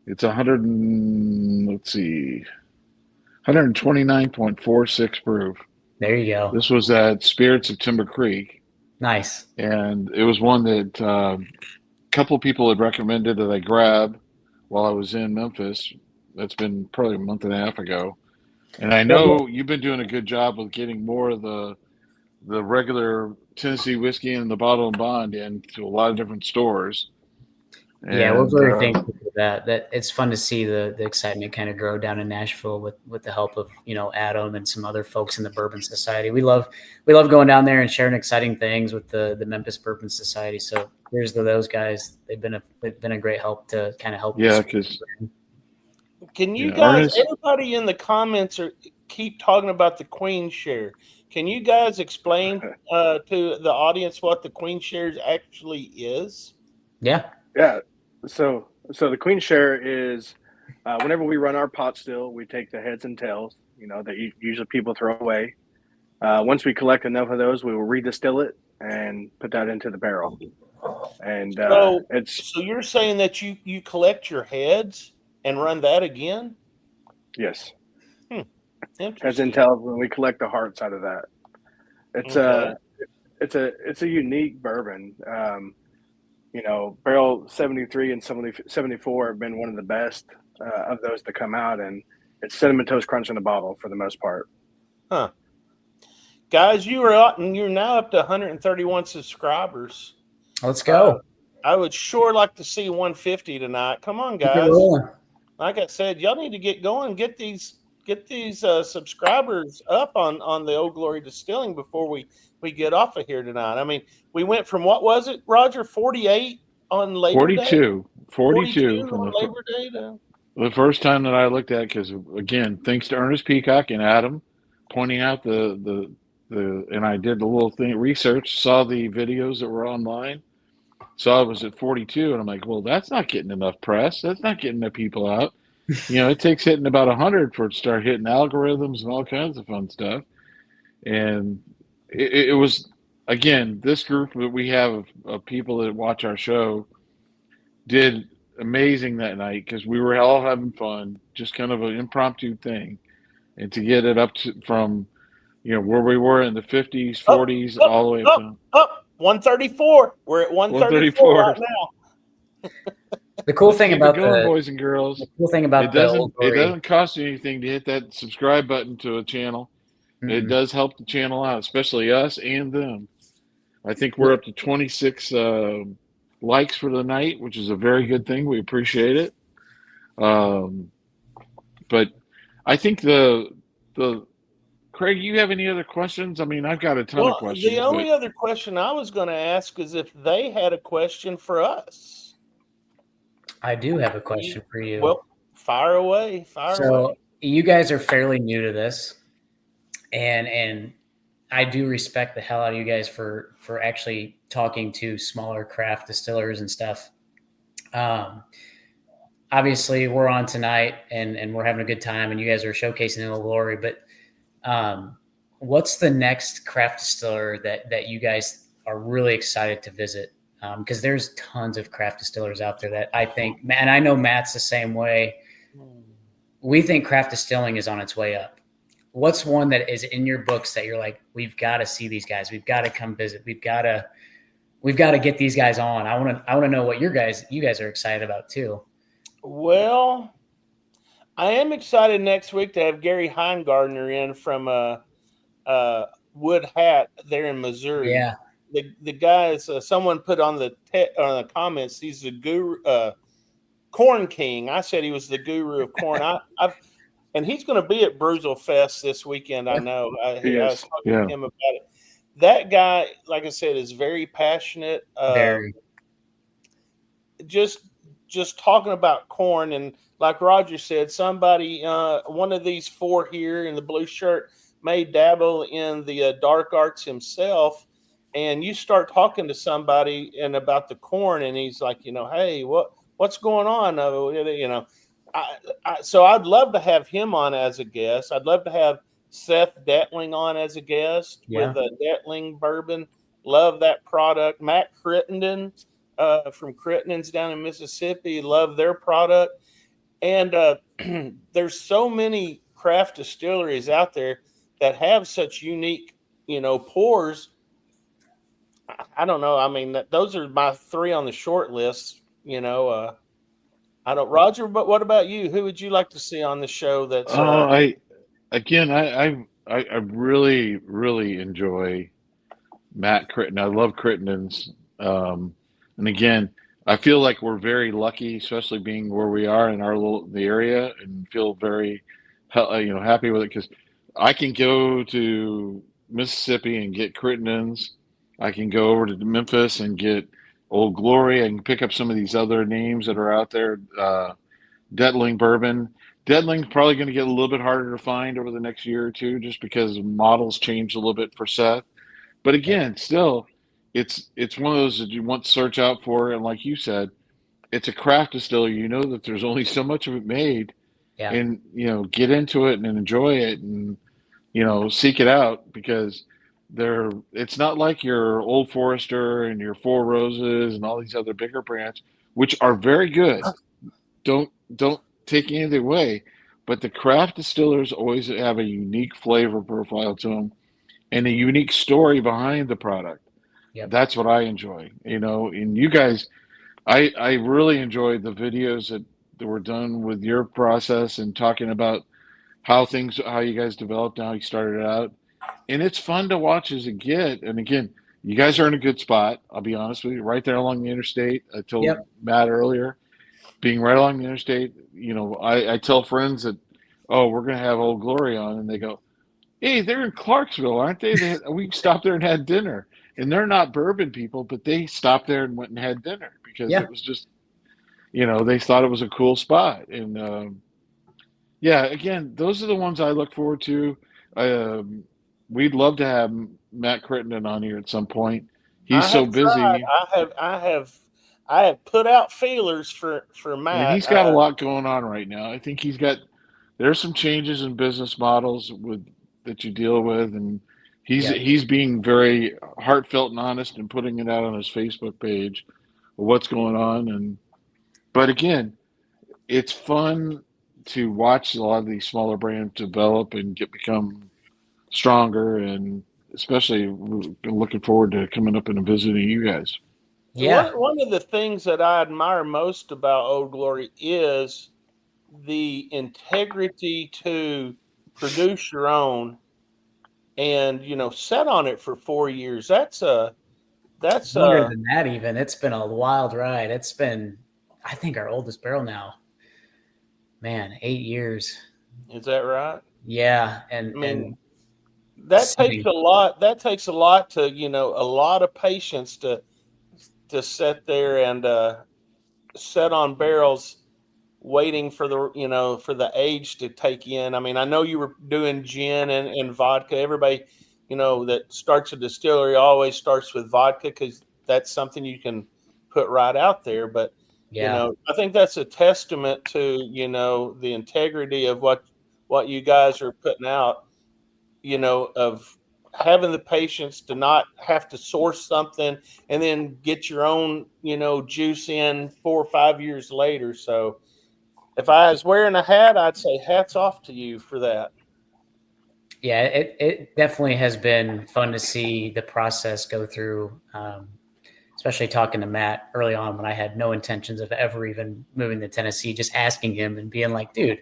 It's 129.46 proof. There you go. This was at Spirits of Timber Creek. Nice. And it was one that a couple of people had recommended that I grab while I was in Memphis. That's been probably a month and a half ago. And I know you've been doing a good job with getting more of the regular Tennessee whiskey in the bottle and bond into a lot of different stores. Yeah, we're very thankful for that. That it's fun to see the excitement kind of grow down in Nashville with the help of Adam and some other folks in the Bourbon Society. We love going down there and sharing exciting things with the Memphis Bourbon Society. So here's to those guys. They've been a great help to kind of help. Yeah, because can you guys, everybody in the comments keep talking about the Queen Share. Can you guys explain to the audience what the Queen Share actually is? Yeah. Yeah. So the Queen Share is whenever we run our pot still, we take the heads and tails, that usually people throw away. Once we collect enough of those, we will redistill it and put that into the barrel. And so you're saying that you collect your heads and run that again? Yes. Heads and tails, when we collect the hearts out of that. It's a unique bourbon. Barrel 73 and 74 have been one of the best of those to come out, and it's Cinnamon Toast Crunch in a bottle for the most part. Huh. Guys, you're now up to 131 subscribers. Let's go. I would sure like to see 150 tonight. Come on, guys. Like I said, y'all need to get going. Get these subscribers up on the Old Glory Distilling before we get off of here tonight. I mean, we went from, what was it, Roger, 48 on Labor Day? 42 from on Labor Day the first time that I looked at, because again, thanks to Ernest Peacock and Adam pointing out and I did the little research, saw the videos that were online, saw it was at 42, and I'm like, well, that's not getting enough press. That's not getting the people out. It takes hitting about 100 for it to start hitting algorithms and all kinds of fun stuff. And it was, again, this group that we have of people that watch our show did amazing that night because we were all having fun, just kind of an impromptu thing. And to get it up to from, where we were in the 50s, Up, 40s, up, all the way up up, to up. 134. We're at 134 134. right now. The cool Let's thing keep about it going, the boys and girls. cool thing about It the doesn't Old it Glory. doesn't cost you anything to hit that subscribe button to a channel. It Mm-mm. does help the channel out, especially us and them. I think we're up to 26 likes for the night, which is a very good thing. We appreciate it. But I think the Craig, you have any other questions? I mean, I've got a ton of Well, questions, the but only other question I was going to ask is if they had a question for us. I do have a question for you. Well, fire away. Fire away. So you guys are fairly new to this, and I do respect the hell out of you guys for actually talking to smaller craft distillers and stuff. Obviously, we're on tonight, and we're having a good time, and you guys are showcasing in Old Glory. But what's the next craft distiller that you guys are really excited to visit? Because there's tons of craft distillers out there that I think, and I know Matt's the same way. We think craft distilling is on its way up. What's one that is in your books that you're like, we've got to see these guys, we've got to come visit, we've got to get these guys on. I want to know what you guys are excited about too. Well, I am excited next week to have Gary Heingardner in from Wood Hat there in Missouri. Yeah. The guy is someone put on the comments. He's the guru, corn king. I said he was the guru of corn. And he's going to be at Bruzel Fest this weekend. I know. I was talking to him about it. That guy, like I said, is very passionate. Very. Just talking about corn, and like Roger said, somebody, one of these four here in the blue shirt, may dabble in the dark arts himself. And you start talking to somebody and about the corn, and he's like, hey, what's going on? So I'd love to have him on as a guest. I'd love to have Seth Detling on as a guest with Detling Bourbon. Love that product. Matt Crittenden from Crittenden's down in Mississippi. Love their product. And there's so many craft distilleries out there that have such unique, pours. I don't know. I mean, those are my three on the short list. I don't, Roger. But what about you? Who would you like to see on the show? That's I really really enjoy Matt Crittenden. I love Crittenden's, and again, I feel like we're very lucky, especially being where we are in the area, and feel very happy with it because I can go to Mississippi and get Crittenden's. I can go over to Memphis and get Old Glory. I can pick up some of these other names that are out there. Detling Bourbon. Detling's probably going to get a little bit harder to find over the next year or two just because models changed a little bit for Seth. But again, still, it's one of those that you want to search out for. And like you said, it's a craft distiller. You know that there's only so much of it made. Yeah. And, get into it and enjoy it and, seek it out because it's not like your Old Forester and your Four Roses and all these other bigger brands, which are very good. Don't take anything away, but the craft distillers always have a unique flavor profile to them and a unique story behind the product. Yep. That's what I enjoy, and you guys, I really enjoyed the videos that were done with your process and talking about how you guys developed and how you started out. And it's fun to watch as a get. And again, you guys are in a good spot. I'll be honest with you, right there along the interstate. I told Matt earlier, being right along the interstate, I tell friends that, we're going to have Old Glory on, and they go, hey, they're in Clarksville, aren't they? We stopped there and had dinner. And they're not bourbon people, but they stopped there and went and had dinner because it was just, they thought it was a cool spot. And again, those are the ones I look forward to. We'd love to have Matt Crittenden on here at some point. He's so tried. busy. I have put out feelers for And Matt. he's got a lot going on right now. I think there's some changes in business models that you deal with, and Yeah. he's being very heartfelt and honest and putting it out on his Facebook page of what's going on. But again, it's fun to watch a lot of these smaller brands develop and become stronger, and especially looking forward to coming up and visiting you guys. Yeah. One of the things that I admire most about Old Glory is the integrity to produce your own and set on it for 4 years. That's Longer than that, even. It's been a wild ride. It's been, I think, our oldest barrel now. Man, 8 years. is that right? Yeah. I And mean, that takes a lot. That takes a lot to a lot of patience to sit there and set on barrels waiting for the age to take in. I mean, I know you were doing gin and vodka. Everybody that starts a distillery always starts with vodka because that's something you can put right out there. But yeah. I think that's a testament to the integrity of what you guys are putting out, of having the patience to not have to source something and then get your own juice in 4 or 5 years later. So if I was wearing a hat, I'd say hats off to you for that. Yeah, it definitely has been fun to see the process go through, especially talking to Matt early on when I had no intentions of ever even moving to Tennessee, just asking him and being like, dude,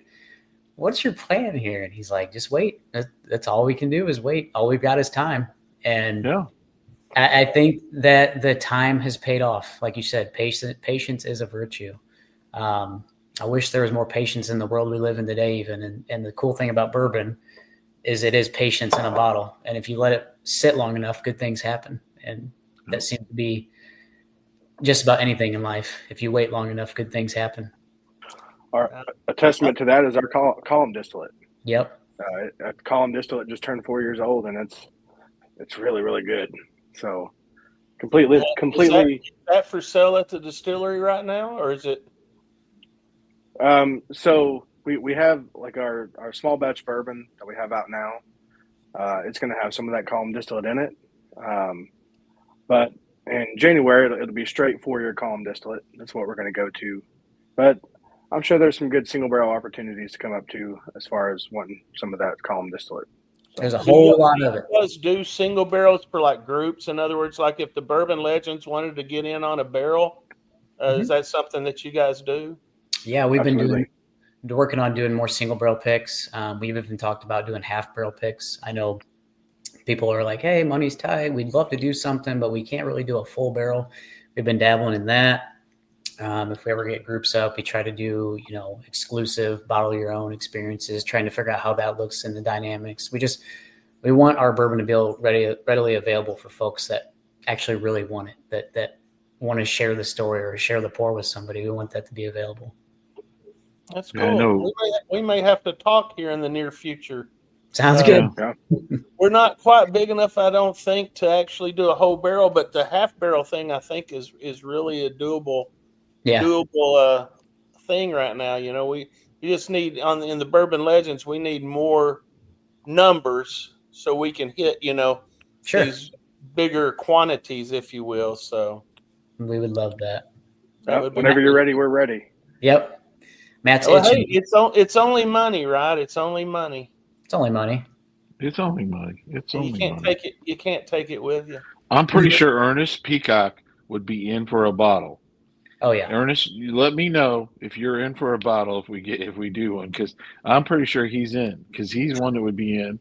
what's your plan here? And he's like, just wait. That's all we can do is wait. All we've got is time. And Yeah. I think that the time has paid off. Like you said, patience is a virtue. I wish there was more patience in the world we live in today, even. And the cool thing about bourbon is it is patience in a bottle. And if you let it sit long enough, good things happen. And that seems to be just about anything in life. If you wait long enough, good things happen. A testament to that is our column distillate. Yep. Column distillate just turned 4 years old, and it's really, really good. So completely. Is that for sale at the distillery right now, or is it? So we have like our small batch bourbon that we have out now. It's going to have some of that column distillate in it. But in January, it'll be straight 4-year column distillate. That's what we're going to go to. But I'm sure there's some good single barrel opportunities to come up to as far as wanting some of that column distillate. So, there's a whole lot of it. You guys do single barrels for like groups? In other words, like if the Bourbon Legends wanted to get in on a barrel, is that something that you guys do? Yeah, we've been working on doing more single barrel picks. We've even talked about doing half barrel picks. I know people are like, hey, money's tight. We'd love to do something, but we can't really do a full barrel. We've been dabbling in that. If we ever get groups up, we try to do, exclusive bottle your own experiences, trying to figure out how that looks in the dynamics. We want our bourbon to be readily available for folks that actually really want it, that want to share the story or share the pour with somebody. We want that to be available. That's cool. Yeah, I know. We may have to talk here in the near future. Sounds good. Yeah. We're not quite big enough, I don't think, to actually do a whole barrel, but the half barrel thing, I think, is really a doable thing right now. We just need in the Bourbon Legends, we need more numbers so we can hit Sure. these bigger quantities, if you will. So we would love that. Whenever you're ready, we're ready. Yep. Matt's well, itching. hey, it's only money, right? It's only money. It's only money. It's only money. It's only You can't money. take it. You can't take it with you. I'm pretty sure Ernest Peacock would be in for a bottle. Oh yeah. Ernest, you let me know if you're in for a bottle if we do one, because I'm pretty sure he's in, because he's one that would be in.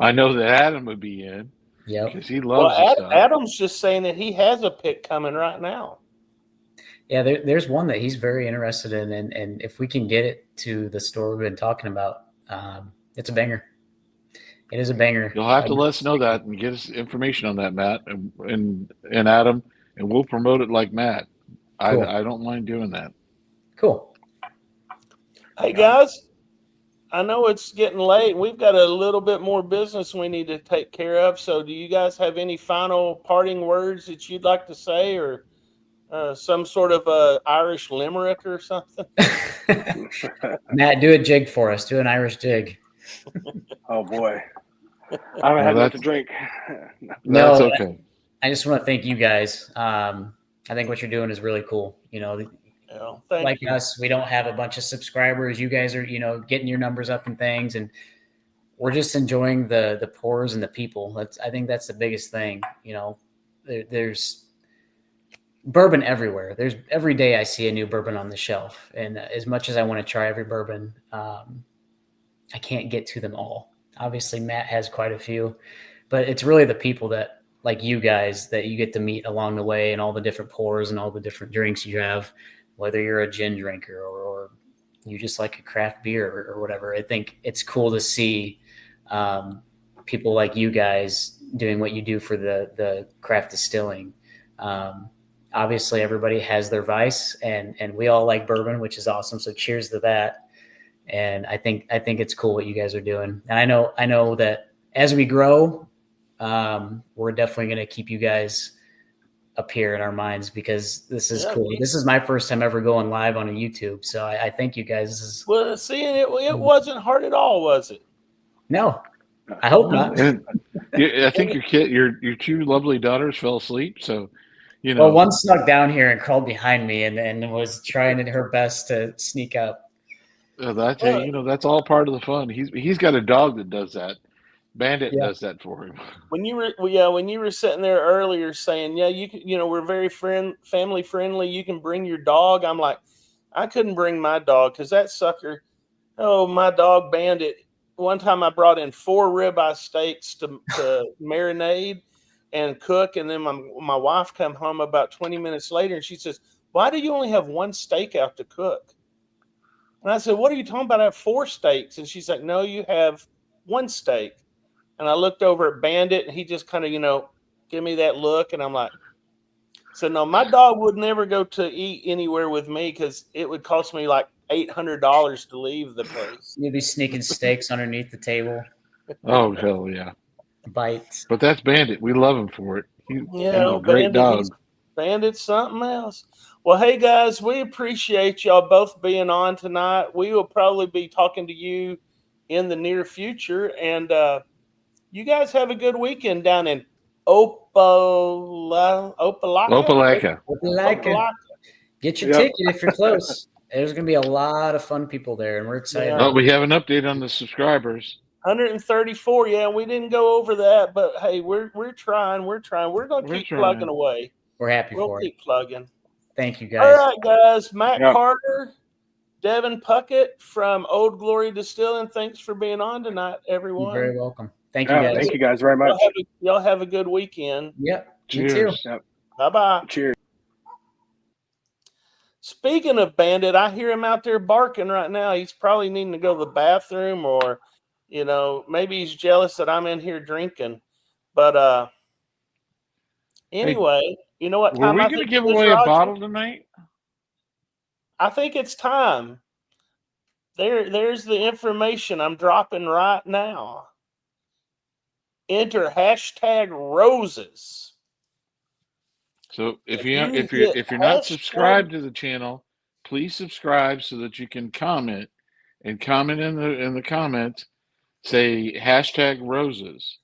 I know that Adam would be in. Yep. Because he loves this stuff. Adam's just saying that he has a pick coming right now. Yeah, there's one that he's very interested in, and if we can get it to the store we've been talking about, it's a banger. It is a banger. You'll have to let us know that and get us information on that, Matt and Adam, and we'll promote it like Matt. Cool. I don't mind doing that. Cool. Hey guys, I know it's getting late. We've got a little bit more business we need to take care of. So, do you guys have any final parting words that you'd like to say, or some sort of Irish limerick or something? Matt, do a jig for us. Do an Irish jig. Oh boy, I haven't No, had enough to that's drink. that's No, okay. I just want to thank you guys. I think what you're doing is really cool. You know, Thank like you. us, we don't have a bunch of subscribers. You guys are, getting your numbers up and things, and we're just enjoying the pours and the people. I think that's the biggest thing. There's bourbon everywhere. There's every day I see a new bourbon on the shelf, and as much as I want to try every bourbon, I can't get to them all. Obviously, Matt has quite a few, but it's really the people that, like you guys, that you get to meet along the way, and all the different pours and all the different drinks you have, whether you're a gin drinker or you just like a craft beer or whatever. I think it's cool to see people like you guys doing what you do for the craft distilling. Obviously, everybody has their vice, and we all like bourbon, which is awesome. So cheers to that. And I think it's cool what you guys are doing. And I know that as we grow, we're definitely going to keep you guys up here in our minds, because this is cool. This is my first time ever going live on a YouTube. So I thank you guys. Well, seeing it wasn't hard at all, was it? No, I hope not. And I think your two lovely daughters fell asleep. So, Well, one snuck down here and crawled behind me and was trying her best to sneak up. That's all part of the fun. He's got a dog that does that. Bandit does that for him. When you were sitting there earlier saying, you can, we're very family friendly. You can bring your dog. I'm like, I couldn't bring my dog because that sucker. Oh, my dog Bandit. One time I brought in 4 ribeye steaks to marinade and cook, and then my wife come home about 20 minutes later, and she says, "Why do you only have 1 steak out to cook?" And I said, "What are you talking about? I have 4 steaks." And she's like, "No, you have 1 steak." And I looked over at Bandit, and he just kind of, give me that look. And I'm like, so no, my dog would never go to eat anywhere with me because it would cost me like $800 to leave the place. You'll be sneaking steaks underneath the table. Oh, hell yeah. Bites. But that's Bandit. We love him for it. He's a great Bandit, dog. Bandit's something else. Well, hey, guys, we appreciate y'all both being on tonight. We will probably be talking to you in the near future. And you guys have a good weekend down in Opelika. Get your ticket if you're close. There's going to be a lot of fun people there, and we're excited. Yeah. Oh, we have an update on the subscribers. 134. Yeah, we didn't go over that, but hey, we're trying. We're going to keep plugging away. We're happy for it. We'll keep plugging. Thank you, guys. All right, guys. Matt Carter, Devin Puckett from Old Glory Distilling. Thanks for being on tonight, everyone. You're very welcome. Thank you, guys. Thank you guys very much. Y'all have a good weekend. Yep. Cheers. You too. Yep. Bye-bye. Cheers. Speaking of Bandit, I hear him out there barking right now. He's probably needing to go to the bathroom, or, maybe he's jealous that I'm in here drinking. But anyway, you know what time Were we I going to think give it is, away a Roger? bottle tonight? I think it's time. There's the information I'm dropping right now. Enter #roses. So if you're not subscribed to the channel, please subscribe so that you can comment, and comment in the comments, say #roses.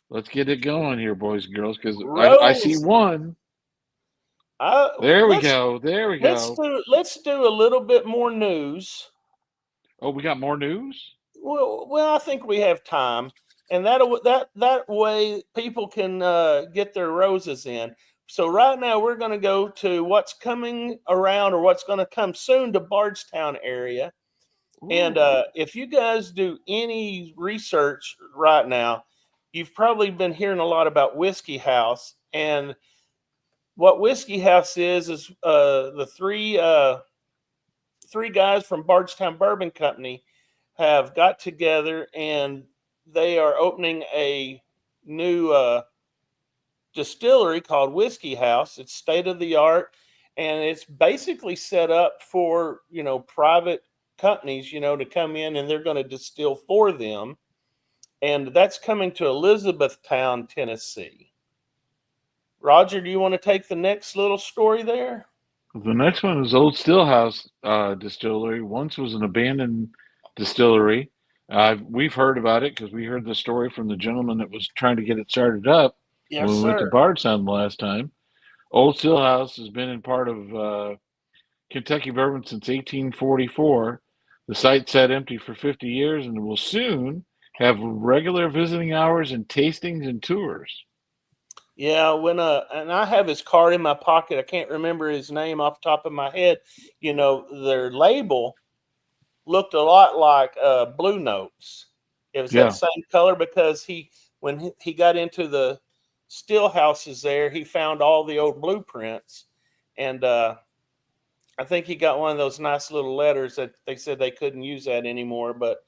Let's get it going here, boys and girls, because I see one. There we go. Let's do a little bit more news. Oh, we got more news? Well, I think we have time, and that way people can get their roses in. So right now we're going to go to what's coming around, or what's going to come soon to Bardstown area. Ooh. And if you guys do any research right now, you've probably been hearing a lot about Whiskey House. And what Whiskey House is the three guys from Bardstown Bourbon Company have got together, and they are opening a new distillery called Whiskey House. It's state of the art, and it's basically set up for private companies, to come in and they're going to distill for them. And that's coming to Elizabethtown, Tennessee. Roger, do you want to take the next little story there? The next one is Old Stillhouse Distillery. Once was an abandoned distillery. We've heard about it because we heard the story from the gentleman that was trying to get it started up Yes, when we went to sir. Bardstown last time. Old Stillhouse has been in part of Kentucky bourbon since 1844. The site sat empty for 50 years and will soon have regular visiting hours and tastings and tours. Yeah, and I have his card in my pocket. I can't remember his name off the top of my head. Their label looked a lot like Blue Notes. It was Yeah. that same color because when he got into the still houses there, he found all the old blueprints, and I think he got one of those nice little letters that they said they couldn't use that anymore. But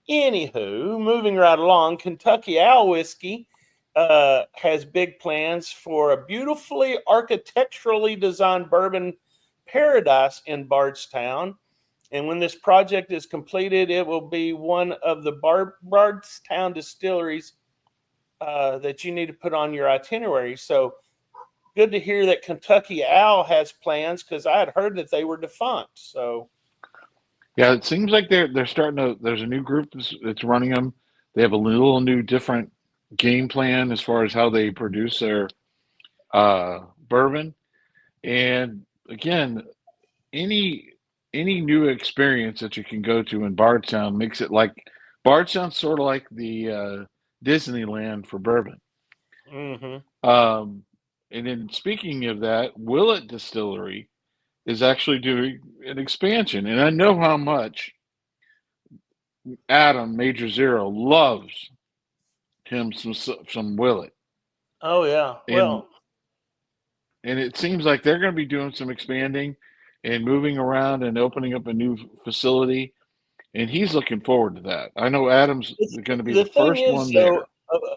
anywho, moving right along, Kentucky Owl Whiskey has big plans for a beautifully architecturally designed bourbon paradise in Bardstown. And when this project is completed, it will be one of the Bardstown distilleries that you need to put on your itinerary. So good to hear that Kentucky Owl has plans, because I had heard that they were defunct. So Yeah, it seems like they're starting to. There's a new group that's running them. They have a little new different game plan as far as how they produce their bourbon. And again, any new experience that you can go to in Bardstown makes it like Bardstown's sort of like the Disneyland for bourbon. And then speaking of that, Willett Distillery is actually doing an expansion, and I know how much Adam Major Zero loves him some Willett, oh yeah, and well, and it seems like they're going to be doing some expanding and moving around and opening up a new facility, and he's looking forward to that. I know Adam's going to be the the thing first is one though, there.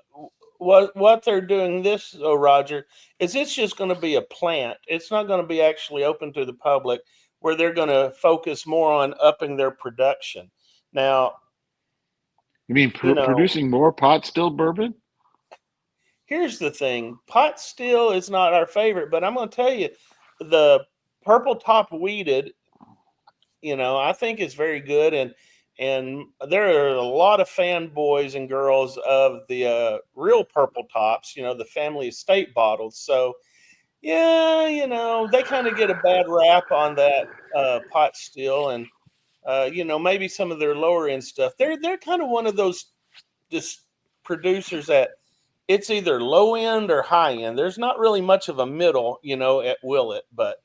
what they're doing this though, Roger, is it's just going to be a plant. It's not going to be actually open to the public, where they're going to focus more on upping their production. Now, You mean producing more pot still bourbon? here's the thing: pot still is not our favorite, but I'm going to tell you, the purple top weeded, I think is very good, and there are a lot of fanboys and girls of the real purple tops, the family estate bottles. So yeah, they kind of get a bad rap on that pot still, and maybe some of their lower end stuff. They're kind of one of those just producers that it's either low end or high end. There's not really much of a middle, at Willett. But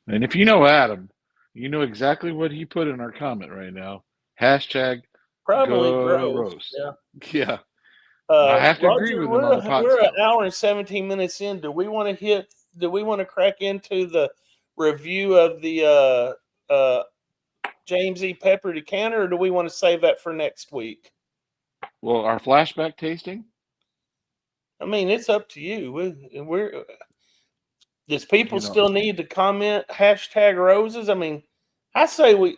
And if you know Adam, you know exactly what he put in our comment right now. Hashtag probably go gross. roast. Yeah. Yeah. I have to agree Roger, with him on the pot we're still. an hour and 17 minutes in. Do we want to crack into the review of the James E. Pepper decanter, or do we want to save that for next week? Well, our flashback tasting? I mean, it's up to you. Does people still need to comment hashtag roses? I mean, I say we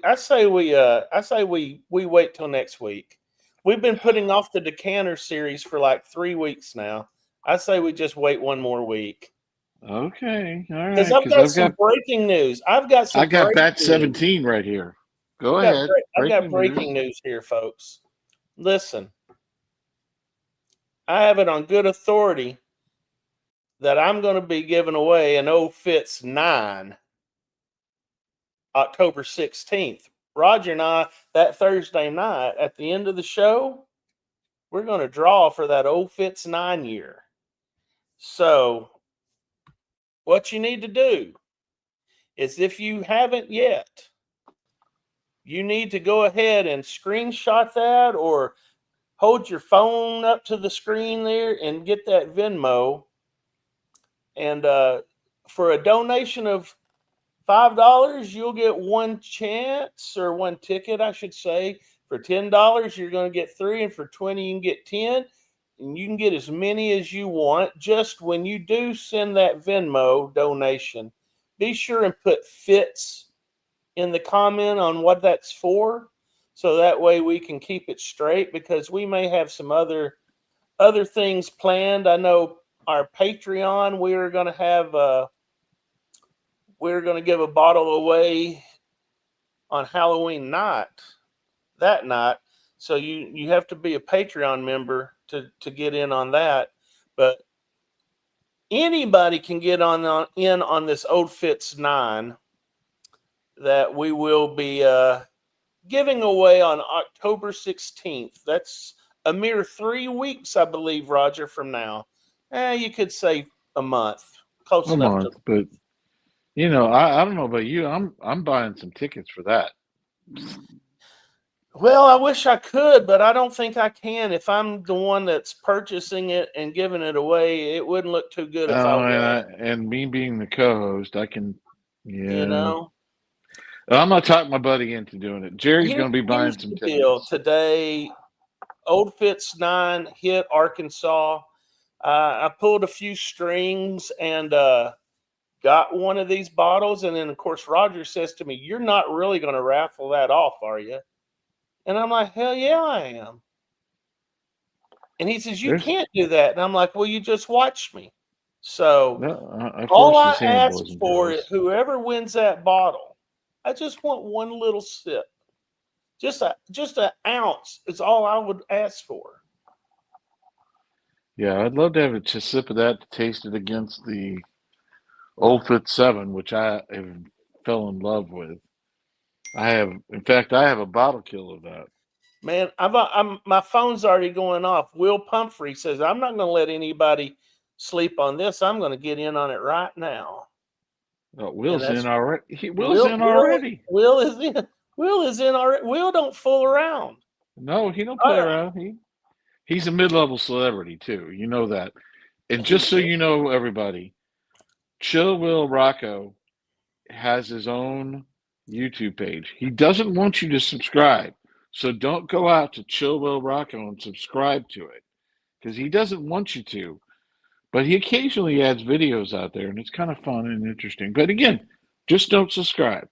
wait till next week. We've been putting off the decanter series for like 3 weeks now. I say we just wait one more week. Okay, all right. Because I've got some breaking news. I got batch 17 right here. Go ahead. I've got breaking news here, folks. Listen, I have it on good authority that I'm going to be giving away an Old Fitz 9 October 16th. Roger and I, that Thursday night at the end of the show, we're going to draw for that Old Fitz 9 year. So what you need to do is, if you haven't yet, you need to go ahead and screenshot that or hold your phone up to the screen there and get that Venmo. And for a donation of $5, you'll get one chance, or one ticket, I should say. For $10, you're going to get 3, and for 20, you can get 10. And you can get as many as you want. Just when you do send that Venmo donation, be sure and put Fitz in the comment on what that's for, so that way we can keep it straight, because we may have some other things planned. I know our Patreon, we're going to give a bottle away on Halloween night, that night. So you have to be a Patreon member to get in on that. But anybody can get in on this Old Fits 9 that we will be giving away on October 16th. That's a mere 3 weeks, I believe, Roger, from now. You could say a month. Close A enough month, to. but you know, I don't know about you. I'm buying some tickets for that. Well, I wish I could, but I don't think I can. If I'm the one that's purchasing it and giving it away, it wouldn't look too good if I Oh, won. and me being the co-host, I can. You Yeah, know, I'm gonna talk my buddy into doing it. Jerry's gonna be here's buying some the deal. tickets. Today, Old Fits 9 hit Arkansas. I pulled a few strings and got one of these bottles. And then, of course, Roger says to me, "You're not really going to raffle that off, are you?" And I'm like, "Hell yeah, I am." And he says, "You There's can't do that." And I'm like, "Well, you just watched me." So no, I all force I his hand, ask boys and for is girls. whoever wins that bottle, I just want one little sip. Just an ounce is all I would ask for. Yeah, I'd love to have a sip of that to taste it against the Old Fit 7, which I have fell in love with. In fact, I have a bottle kill of that. Man, my phone's already going off. Will Pumphrey says, "I'm not going to let anybody sleep on this. I'm going to get in on it right now." Oh, And Will's in that's already. Will's Will. in already. Will is in. Will is in already. Will don't fool around. No, he don't play Uh, around. He's a mid-level celebrity too. You know that. And he just so you know, everybody, Chill Will Rocco has his own YouTube page. He doesn't want you to subscribe. So don't go out to Chill Will Rocco and subscribe to it because he doesn't want you to. But he occasionally adds videos out there and it's kind of fun and interesting. But again, just don't subscribe.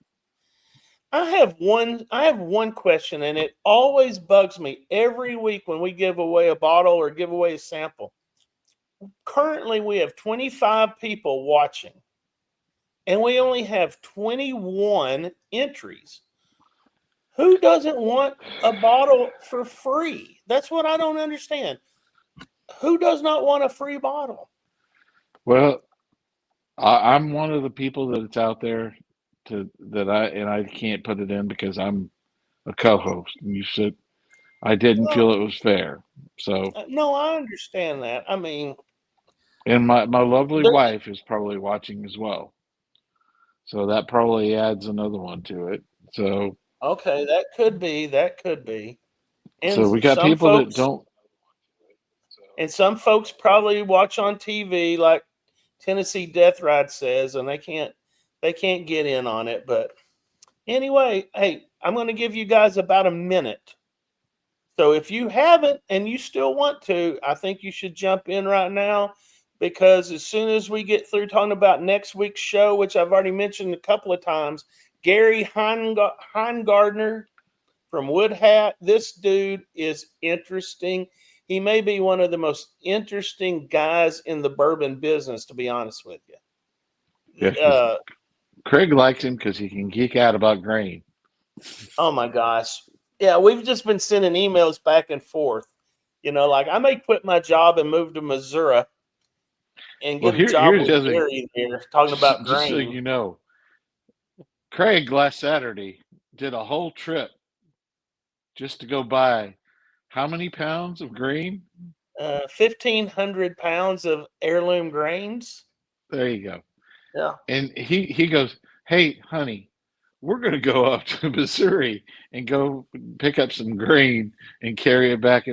I have one question, and it always bugs me every week when we give away a bottle or give away a sample. Currently, we have 25 people watching, and we only have 21 entries. Who doesn't want a bottle for free? That's what I don't understand. Who does not want a free bottle? Well, I'm one of the people that it's out there I can't put it in because I'm a co-host and you said I didn't Well, feel it was fair. So, no, I understand that. I mean, and my lovely there, wife is probably watching as well. So that probably adds another one to it. So, okay, that could be. That could be. And so we got some people that folks, don't. probably watch on TV, like Tennessee Death Ride says, and they can't get in on it. But anyway, hey, I'm going to give you guys about a minute. So if you haven't and you still want to, I think you should jump in right now, because as soon as we get through talking about next week's show, which I've already mentioned a couple of times, Gary Heingardner from Wood Hat, this dude is interesting. He may be one of the most interesting guys in the bourbon business, to be honest with you. Yeah, 'cause Craig likes him because he can geek out about grain. Oh my gosh. Yeah, we've just been sending emails back and forth. Like I may quit my job and move to Missouri and Well, get a job here's with the other thing. Gary there talking about Just so grain. you know, Craig last Saturday did a whole trip just to go buy how many pounds of grain? 1,500 pounds of heirloom grains. There you go. Yeah. And he goes, "Hey, honey, we're going to go up to Missouri and go pick up some grain and carry it back."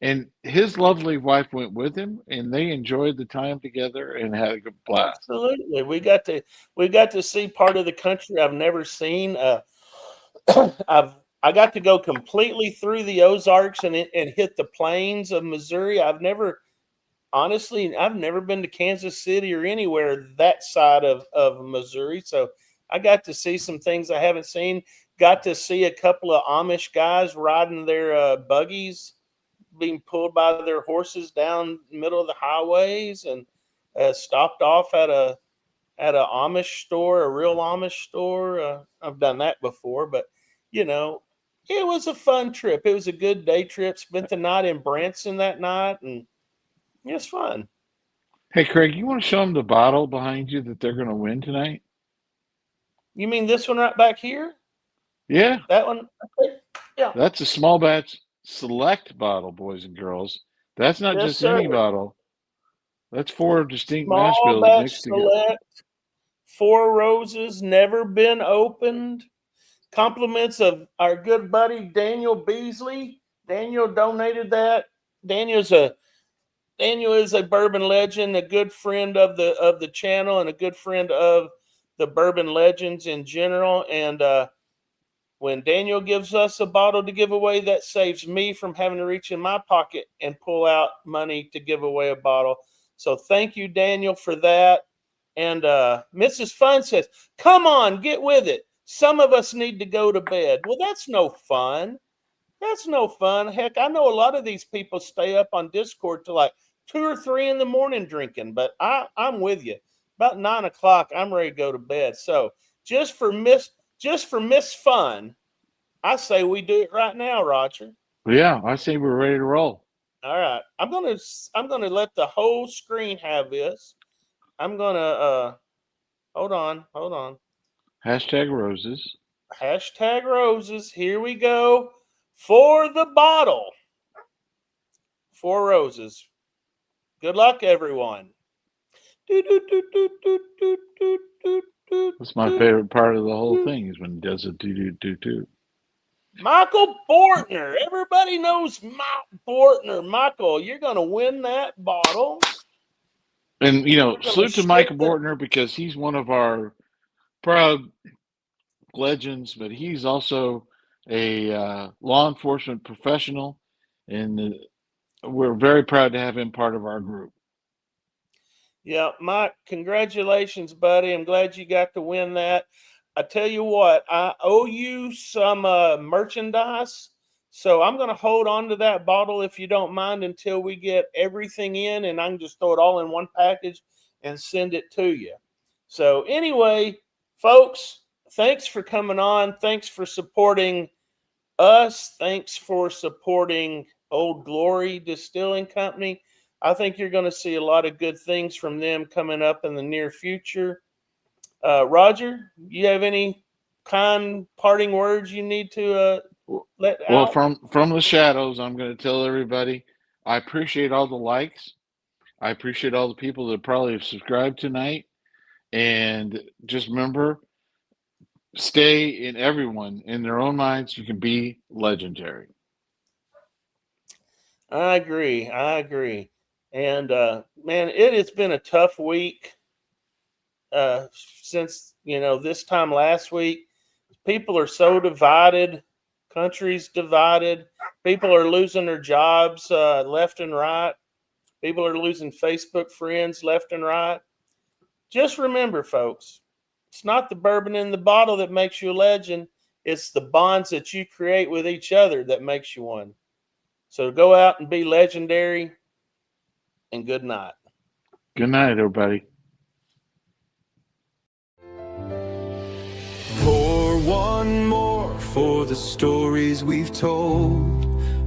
And his lovely wife went with him, and they enjoyed the time together and had a good blast. Absolutely. We got to see part of the country I've never seen. I got to go completely through the Ozarks and hit the plains of Missouri. I've never been to Kansas City or anywhere that side of Missouri. So I got to see some things I haven't seen. Got to see a couple of Amish guys riding their buggies, being pulled by their horses down the middle of the highways, and stopped off at a Amish store, a real Amish store. I've done that before, but it was a fun trip. It was a good day trip. Spent the night in Branson that night, and it was fun. Hey, Craig, you want to show them the bottle behind you that they're going to win tonight? You mean this one right back here? Yeah. That one? Yeah. That's a small batch select bottle, boys and girls. That's not Yes, just sir. any bottle. That's 4 distinct mash Small bills batch mixed together. select, 4 roses, never been opened. Compliments of our good buddy Daniel Beasley. Daniel donated that. Daniel is a bourbon legend, a good friend of the channel, and a good friend of the bourbon legends in general. And when Daniel gives us a bottle to give away, that saves me from having to reach in my pocket and pull out money to give away a bottle. So thank you, Daniel, for that. And Mrs. Fun says, come on, get with it. Some of us need to go to bed. Well, that's no fun. That's no fun. Heck, I know a lot of these people stay up on Discord till like 2 or 3 in the morning drinking, but I'm with you. About 9 o'clock, I'm ready to go to bed. So just for Miss Fun, I say we do it right now, Roger. Yeah, I say we're ready to roll. All right. I'm gonna let the whole screen have this. I'm gonna hold on. Hashtag roses. Hashtag roses. Here we go. For the bottle. 4 roses. Good luck, everyone. That's my favorite part of the whole thing is when he does a do. Michael Bortner. Everybody knows Bortner. Michael, you're going to win that bottle. And, salute to Michael Bortner because he's one of our proud legends, but he's also a law enforcement professional, and we're very proud to have him part of our group. Yeah, Mike, congratulations, buddy. I'm glad you got to win that. I tell you what, I owe you some merchandise, so I'm going to hold on to that bottle if you don't mind until we get everything in, and I can just throw it all in one package and send it to you. So anyway, folks, thanks for coming on. Thanks for supporting us. Thanks for supporting Old Glory Distilling Company. I think you're going to see a lot of good things from them coming up in the near future. Roger, you have any kind parting words you need to let out? Well, from the shadows, I'm going to tell everybody I appreciate all the likes. I appreciate all the people that probably have subscribed tonight. And just remember, stay in everyone, in their own minds, you can be legendary. I agree. And, man, it has been a tough week since, this time last week. People are so divided. Countries divided. People are losing their jobs left and right. People are losing Facebook friends left and right. Just remember, folks, it's not the bourbon in the bottle that makes you a legend. It's the bonds that you create with each other that makes you one. So go out and be legendary, and good night. Good night, everybody. Pour one more for the stories we've told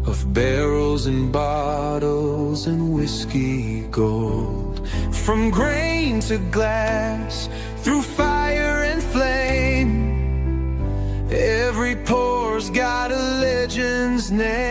of barrels and bottles and whiskey gold. From grain to glass, through fire and flame, every pour's got a legend's name.